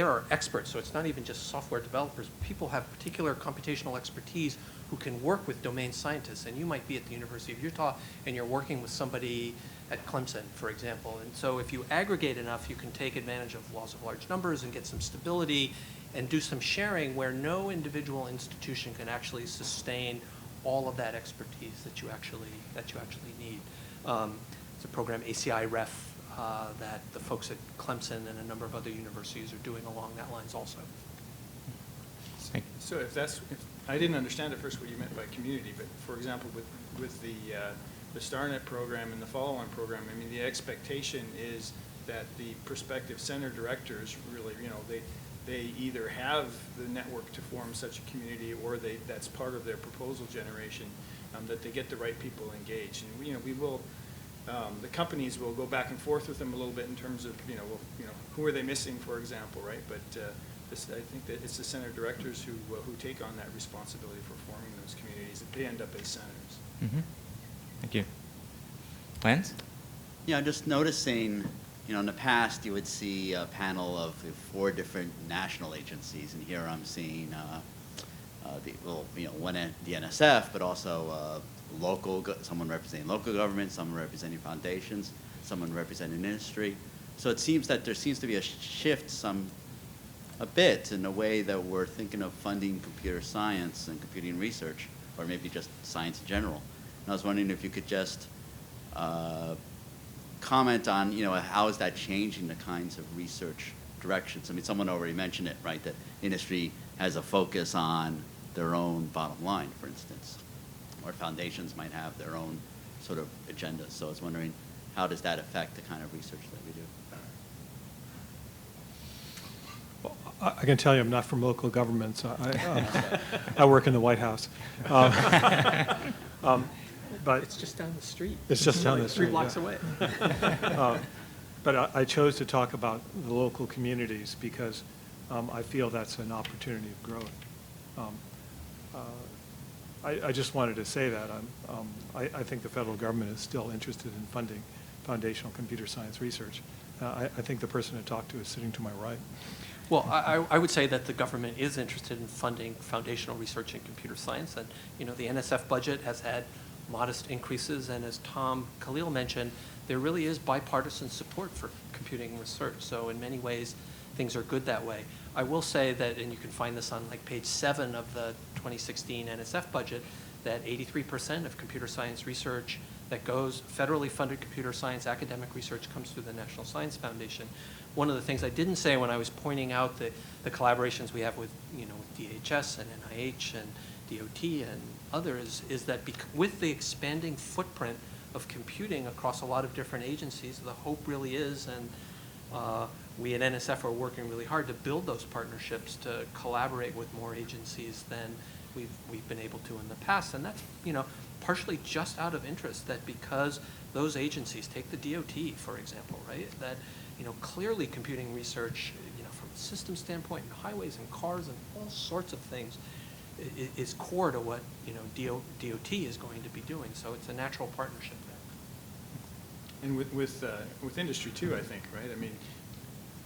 [SPEAKER 2] are experts, so it's not even just software developers. People have particular computational expertise who can work with domain scientists, and you might be at the University of Utah and you're working with somebody at Clemson, for example. And so if you aggregate enough, you can take advantage of laws of large numbers and get some stability and do some sharing where no individual institution can actually sustain all of that expertise that you actually need. It's a program, ACI Ref, that the folks at Clemson and a number of other universities are doing along that lines also.
[SPEAKER 5] So if I didn't understand at first what you meant by community, but for example, with the STARnet program and the follow-on program, I mean, the expectation is that the prospective center directors really, they either have the network to form such a community or that's part of their proposal generation, that they get the right people engaged. And we will, the companies will go back and forth with them a little bit in terms of, who are they missing, for example, right? But I think that it's the center directors who take on that responsibility for forming those communities. They end up as centers.
[SPEAKER 1] Mm-hmm. Thank you. Lance?
[SPEAKER 10] Yeah, just noticing, in the past you would see a panel of 4 different national agencies, and here I'm seeing one at the NSF, but also someone representing local government, someone representing foundations, someone representing industry. So it seems that there seems to be a shift a bit in the way that we're thinking of funding computer science and computing research, or maybe just science in general. And I was wondering if you could just comment on, how is that changing the kinds of research directions? I mean, someone already mentioned it, right, that industry has a focus on their own bottom line, for instance, or foundations might have their own sort of agendas. So I was wondering, how does that affect the kind of research that we do?
[SPEAKER 3] Well, I can tell you I'm not from local government, so I work in the White House. But
[SPEAKER 2] It's just down the street.
[SPEAKER 3] It's just down the street,
[SPEAKER 2] 3 blocks
[SPEAKER 3] yeah.
[SPEAKER 2] away.
[SPEAKER 3] But I chose to talk about the local communities because I feel that's an opportunity of growth. I just wanted to say that. I think the federal government is still interested in funding foundational computer science research. I think the person to talk to is sitting to my right.
[SPEAKER 2] Well, I would say that the government is interested in funding foundational research in computer science, and the NSF budget has had modest increases, and as Tom Khalil mentioned, there really is bipartisan support for computing research. So in many ways, things are good that way. I will say that, and you can find this on page 7 of the 2016 NSF budget, that 83% of computer science research that goes, federally funded computer science academic research, comes through the National Science Foundation. One of the things I didn't say when I was pointing out the collaborations we have with, with DHS and NIH and DOT and others is that with the expanding footprint of computing across a lot of different agencies, the hope really is, and we at NSF are working really hard to build those partnerships to collaborate with more agencies than we've been able to in the past. And that's, partially just out of interest, that because those agencies, take the DOT, for example, right, that, clearly computing research, from system standpoint, and highways and cars and all sorts of things, is core to what, you know, DOT is going to be doing. So it's a natural partnership there.
[SPEAKER 5] And with industry too, I think, right? I mean,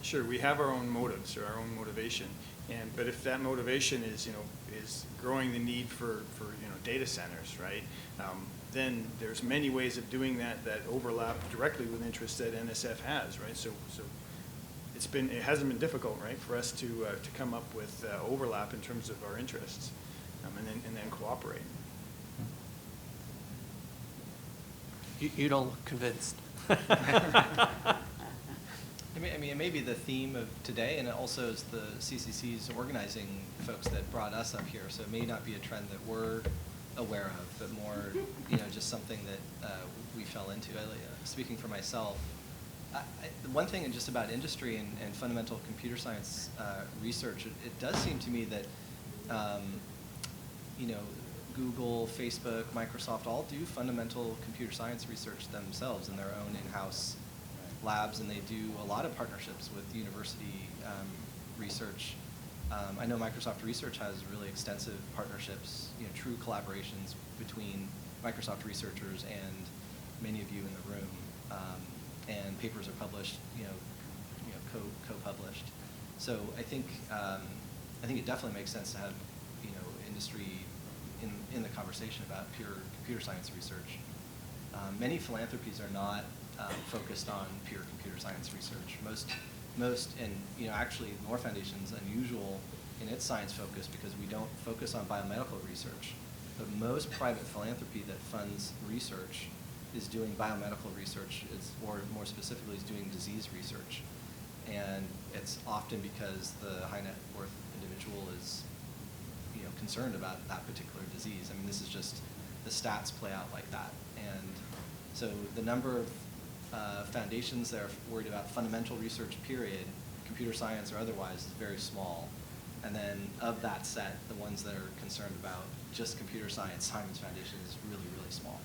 [SPEAKER 5] sure, we have our own motives or our own motivation, but if that motivation is, you know, is growing the need for you know, data centers, right? Then there's many ways of doing that overlap directly with interests that NSF has, right? So it hasn't been difficult, right, for us to come up with overlap in terms of our interests, and then cooperate.
[SPEAKER 2] You don't look convinced.
[SPEAKER 4] I mean, it may be the theme of today, and it also is the CCC's organizing folks that brought us up here. So it may not be a trend that we're aware of, but more, you know, just something that we fell into. Speaking for myself, the one thing just about industry and fundamental computer science research, it does seem to me that, you know, Google, Facebook, Microsoft all do fundamental computer science research themselves in their own in-house labs, and they do a lot of partnerships with university research. I know Microsoft Research has really extensive partnerships, you know, true collaborations between Microsoft researchers and many of you in the room, and papers are published, you know, co-published. So I think it definitely makes sense to have, you know, industry in the conversation about pure computer science research. Many philanthropies are not focused on pure computer science research. Most, and you know, actually, Moore Foundation's unusual in its science focus because we don't focus on biomedical research. But most private philanthropy that funds research is doing biomedical research, or more specifically, is doing disease research. And it's often because the high net worth individual is, you know, concerned about that particular disease. I mean, this is just, the stats play out like that. And so the number of foundations that are worried about fundamental research, period, computer science or otherwise, is very small. And then of that set, the ones that are concerned about just computer science, Simons Foundation is really, really small.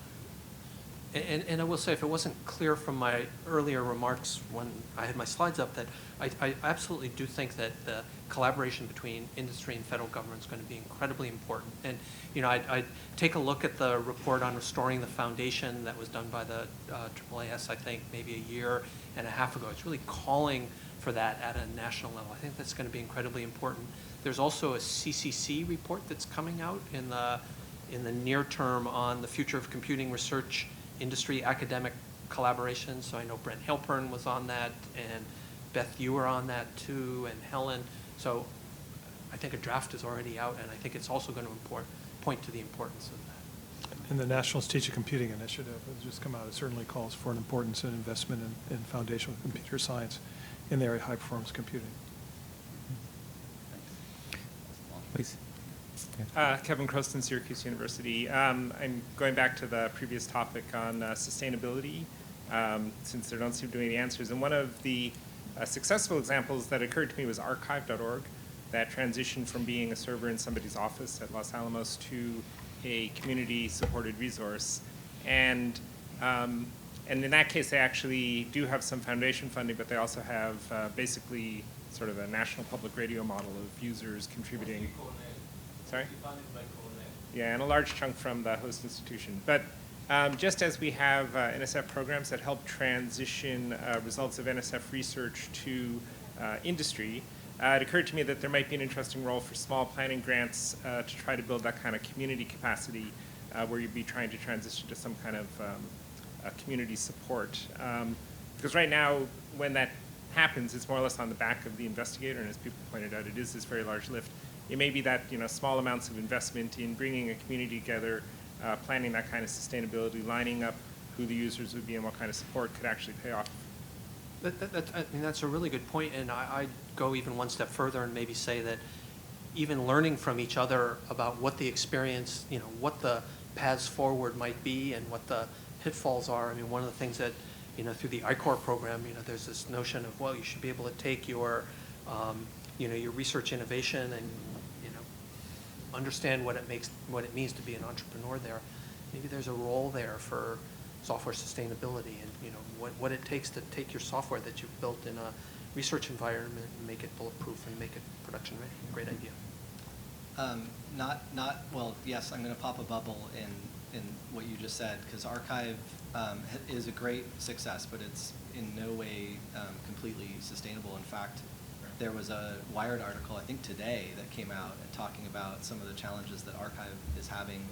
[SPEAKER 2] And I will say, if it wasn't clear from my earlier remarks when I had my slides up, that I absolutely do think that the collaboration between industry and federal government is going to be incredibly important. And you know, I'd take a look at the report on restoring the foundation that was done by the AAAS, I think, maybe a year and a half ago. It's really calling for that at a national level. I think that's going to be incredibly important. There's also a CCC report that's coming out in the near term on the future of computing research, industry, academic collaboration. So I know Brent Halpern was on that, and Beth, you were on that too, and Helen. So I think a draft is already out, and I think it's also going to point to the importance of that.
[SPEAKER 3] And the National Strategic Computing Initiative has just come out. It certainly calls for an importance and investment in foundational computer science in the area of high-performance computing.
[SPEAKER 1] Please.
[SPEAKER 11] Kevin Croston, Syracuse University. I'm going back to the previous topic on sustainability, since there don't seem to be any answers. And one of the successful examples that occurred to me was archive.org, that transitioned from being a server in somebody's office at Los Alamos to a community-supported resource. And in that case, they actually do have some foundation funding, but they also have basically sort of a national public radio model of users contributing. Sorry? Yeah, and a large chunk from the host institution. But just as we have NSF programs that help transition results of NSF research to industry, it occurred to me that there might be an interesting role for small planning grants to try to build that kind of community capacity where you'd be trying to transition to some kind of community support. Because right now, when that happens, it's more or less on the back of the investigator, and as people pointed out, it is this very large lift. It may be that, you know, small amounts of investment in bringing a community together, planning that kind of sustainability, lining up who the users would be and what kind of support could actually pay off.
[SPEAKER 2] I mean, that's a really good point, and I'd go even one step further and maybe say that even learning from each other about what the experience, you know, what the paths forward might be and what the pitfalls are. I mean, one of the things that, you know, through the I-Corps program, you know, there's this notion of, well, you should be able to take your, you know, your research innovation and, you know, understand what it means to be an entrepreneur there. Maybe there's a role there for software sustainability and, you know, what it takes to take your software that you've built in a research environment and make it bulletproof and make it production ready. Great idea.
[SPEAKER 4] Well, yes, I'm going to pop a bubble in what you just said, because Archive is a great success, but it's in no way completely sustainable. In fact, there was a Wired article, I think today, that came out and talking about some of the challenges that Archive is having.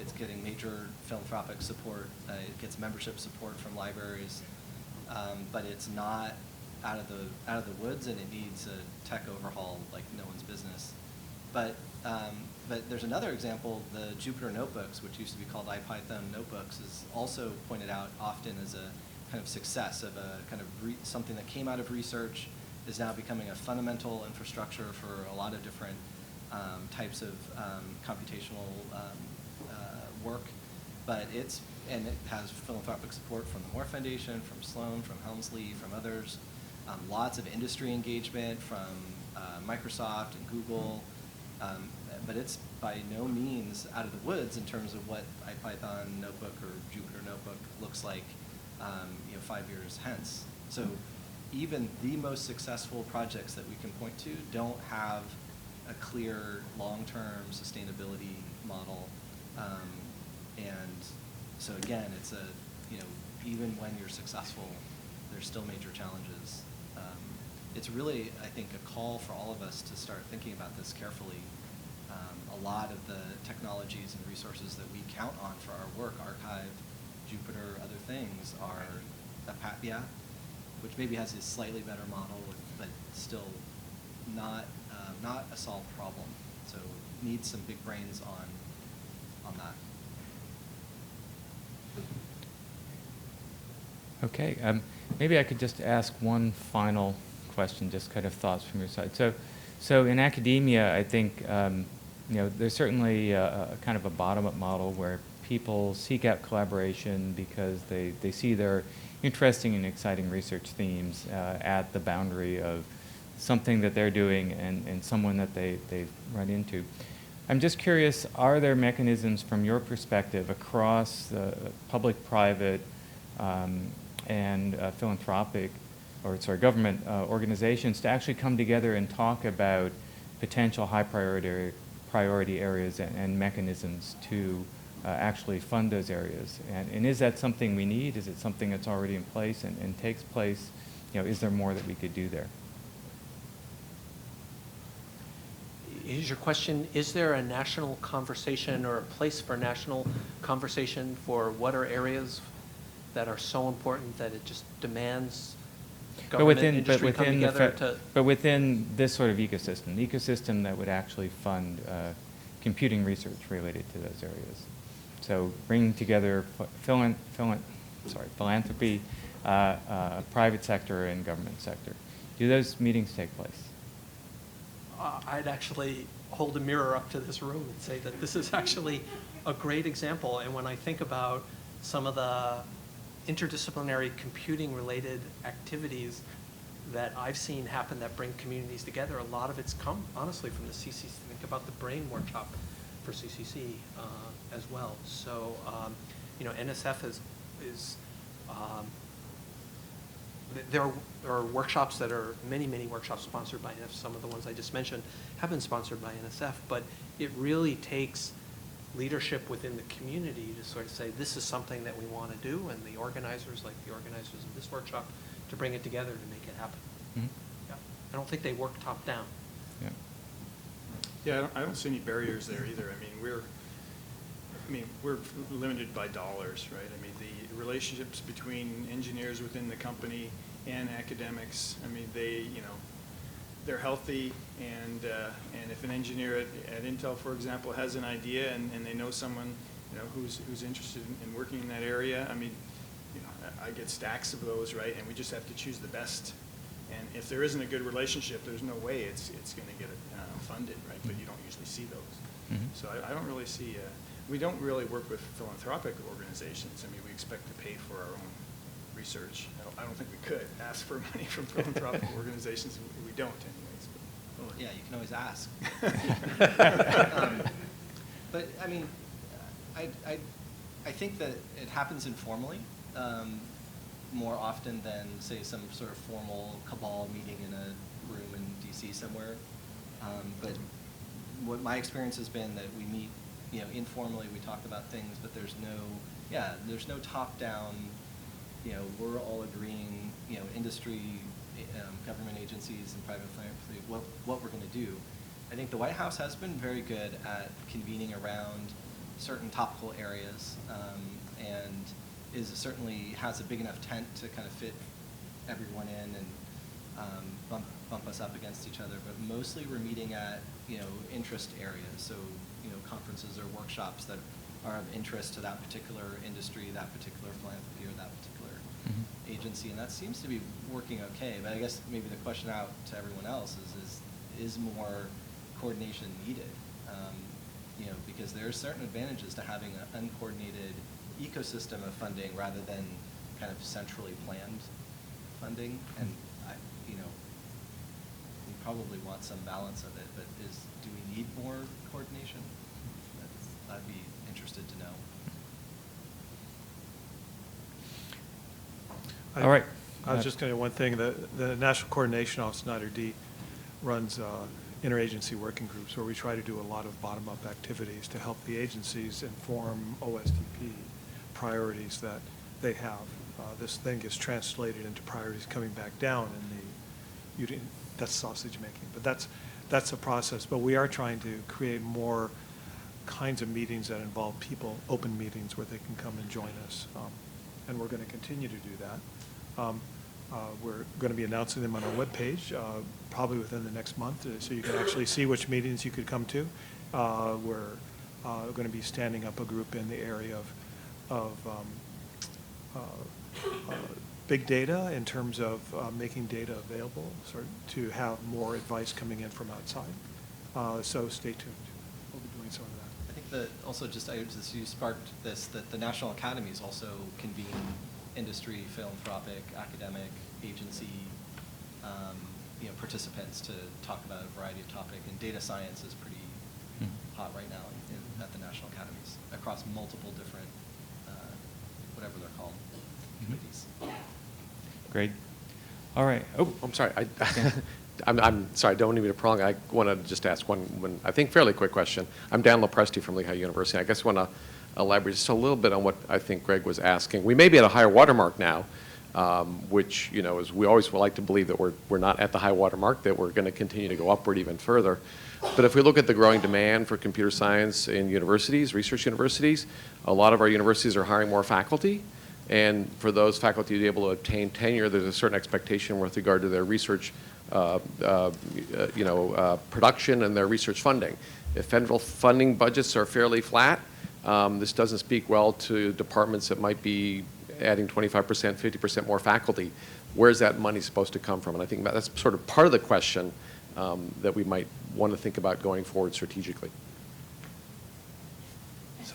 [SPEAKER 4] It's getting major philanthropic support. It gets membership support from libraries, but it's not out of the woods, and it needs a tech overhaul like no one's business. But there's another example. The Jupyter Notebooks, which used to be called IPython Notebooks, is also pointed out often as a kind of success of a kind of something that came out of research, is now becoming a fundamental infrastructure for a lot of different types of computational work. But it has philanthropic support from the Moore Foundation, from Sloan, from Helmsley, from others. Lots of industry engagement from Microsoft and Google. But it's by no means out of the woods in terms of what IPython Notebook or Jupyter Notebook looks like 5 years hence. So even the most successful projects that we can point to don't have a clear long-term sustainability model. And so again, it's even when you're successful, there's still major challenges. It's really, I think, a call for all of us to start thinking about this carefully. A lot of the technologies and resources that we count on for our work, Archive, Jupyter, other things, are which maybe has a slightly better model, but still not a solved problem. So needs some big brains on that.
[SPEAKER 1] Okay, maybe I could just ask one final question, just kind of thoughts from your side. So in academia, I think there's certainly a kind of a bottom-up model where people seek out collaboration because they see their interesting and exciting research themes at the boundary of something that they're doing and someone that they've run into. I'm just curious, are there mechanisms from your perspective across the public-private and philanthropic, government organizations to actually come together and talk about potential high priority areas and mechanisms to actually fund those areas? And is that something we need? Is it something that's already in place and takes place? Is there more that we could do there?
[SPEAKER 2] Is your question, is there a national conversation or a place for national conversation for what are areas that are so important that it just demands government, industry come together
[SPEAKER 1] but within this sort of ecosystem that would actually fund computing research related to those areas. So bringing together philanthropy, private sector, and government sector. Do those meetings take place?
[SPEAKER 2] I'd actually hold a mirror up to this room and say that this is actually a great example. And when I think about some of the interdisciplinary computing-related activities that I've seen happen that bring communities together, a lot of it's come, honestly, from the CCC. Think about the brain workshop for CCC as well. So, NSF is there are workshops that are many workshops sponsored by NSF. Some of the ones I just mentioned have been sponsored by NSF, but it really takes leadership within the community to sort of say, this is something that we want to do, and the organizers, like the organizers of this workshop, to bring it together to make it happen.
[SPEAKER 1] Mm-hmm.
[SPEAKER 2] Yeah. I don't think they work top down.
[SPEAKER 1] Yeah.
[SPEAKER 5] Yeah, I don't see any barriers there either. We're limited by dollars, right? The relationships between engineers within the company and academics, they're healthy, and if an engineer at Intel, for example, has an idea and they know someone who's interested in working in that area, I get stacks of those, right? And we just have to choose the best. And if there isn't a good relationship, there's no way it's going to get funded, right? But you don't usually see those.
[SPEAKER 1] Mm-hmm.
[SPEAKER 5] So I don't really see. We don't really work with philanthropic organizations. We expect to pay for our own research. I don't think we could ask for money from philanthropic organizations. We don't, anyways.
[SPEAKER 4] Well, yeah, you can always ask. But I think that it happens informally. more often than, say, some sort of formal cabal meeting in a room in DC somewhere. But what my experience has been that we meet, informally, we talk about things, but there's no top-down, we're all agreeing, industry, government agencies and private philanthropy, what we're going to do. I think the White House has been very good at convening around certain topical areas, and certainly has a big enough tent to kind of fit everyone in and bump us up against each other. But mostly we're meeting at interest areas, so conferences or workshops that are of interest to that particular industry, that particular philanthropy, or that particular agency, and that seems to be working okay. But I guess maybe the question out to everyone else is more coordination needed? Because there are certain advantages to having an uncoordinated ecosystem of funding rather than kind of centrally planned funding. And we probably want some balance of it, but do we need more coordination? I'd be interested to know.
[SPEAKER 1] All right.
[SPEAKER 3] I was just going to one thing. The National Coordination Office, NITRD, runs interagency working groups where we try to do a lot of bottom-up activities to help the agencies inform OSTP priorities that they have. This thing gets translated into priorities coming back down in that's sausage making, but that's a process. But we are trying to create more kinds of meetings that involve people, open meetings where they can come and join us, and we're going to continue to do that. We're going to be announcing them on our webpage probably within the next month, so you can actually see which meetings you could come to. We're going to be standing up a group in the area of big data in terms of making data available, to have more advice coming in from outside. So stay tuned. We'll be doing some of that.
[SPEAKER 4] I think that also you sparked this, that the National Academies also convene industry, philanthropic, academic, agency participants to talk about a variety of topics. And data science is pretty hot right now at the National Academies across multiple different, whatever they're called, committees.
[SPEAKER 1] Great. All right. Oh,
[SPEAKER 12] I'm sorry. I'm sorry, don't need me to prolong. I want to just ask one, I think, fairly quick question. I'm Dan Lopresti from Lehigh University. I guess I want to elaborate just a little bit on what I think Greg was asking. We may be at a higher watermark now, which, is we always like to believe that we're not at the high watermark, that we're going to continue to go upward even further. But if we look at the growing demand for computer science in universities, research universities, a lot of our universities are hiring more faculty. And for those faculty to be able to obtain tenure, there's a certain expectation with regard to their research production and their research funding. If federal funding budgets are fairly flat, this doesn't speak well to departments that might be adding 25%, 50% more faculty. Where's that money supposed to come from? And I think that's sort of part of the question that we might want to think about going forward strategically.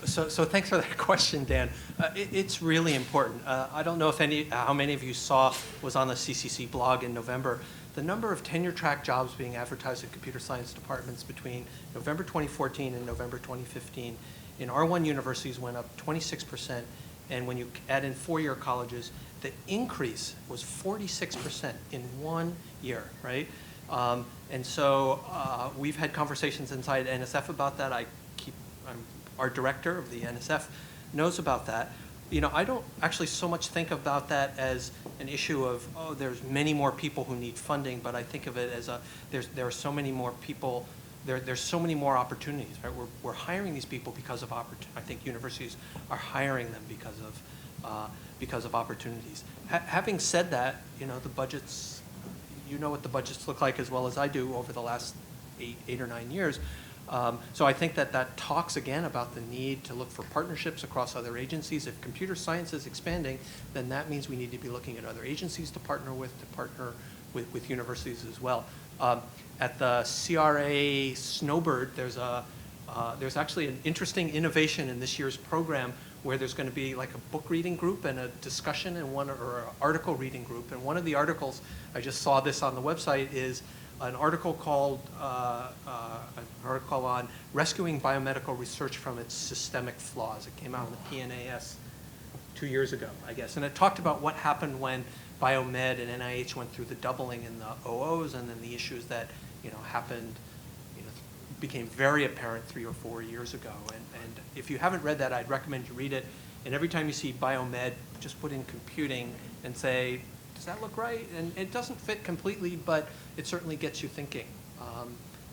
[SPEAKER 2] So thanks for that question, Dan. It's really important. I don't know how many of you saw, was on the CCC blog in November, the number of tenure track jobs being advertised in computer science departments between November 2014 and November 2015 in R1 universities went up 26%, and when you add in four-year colleges, the increase was 46% in 1 year, right? And so we've had conversations inside NSF about that. Our director of the NSF knows about that. I don't actually so much think about that as an issue of, there's many more people who need funding, but I think of it as there are so many more people, there's so many more opportunities, right? We're hiring these people because of opportunities. I think universities are hiring them because of opportunities. Having said that, the budgets, what the budgets look like as well as I do over the last eight or 9 years. So I think that talks again about the need to look for partnerships across other agencies. If computer science is expanding, then that means we need to be looking at other agencies to partner with universities as well. At the CRA Snowbird, there's actually an interesting innovation in this year's program where there's going to be like a book reading group and a discussion and or an article reading group. And one of the articles, I just saw this on the website, is an article called on rescuing biomedical research from its systemic flaws. It came out in the PNAS 2 years ago, I guess. And it talked about what happened when Biomed and NIH went through the doubling in the OOs, and then the issues that, happened, became very apparent 3 or 4 years ago. And if you haven't read that, I'd recommend you read it. And every time you see Biomed, just put in computing and say, does that look right? And it doesn't fit completely, but it certainly gets you thinking.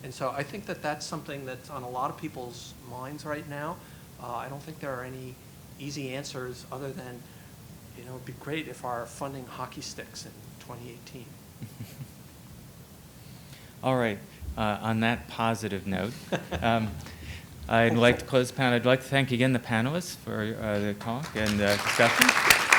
[SPEAKER 2] And so I think that that's something that's on a lot of people's minds right now. I don't think there are any easy answers other than, it'd be great if our funding hockey sticks in 2018.
[SPEAKER 1] All right. On that positive note, I'd like to close the panel. I'd like to thank again the panelists for the talk and discussion.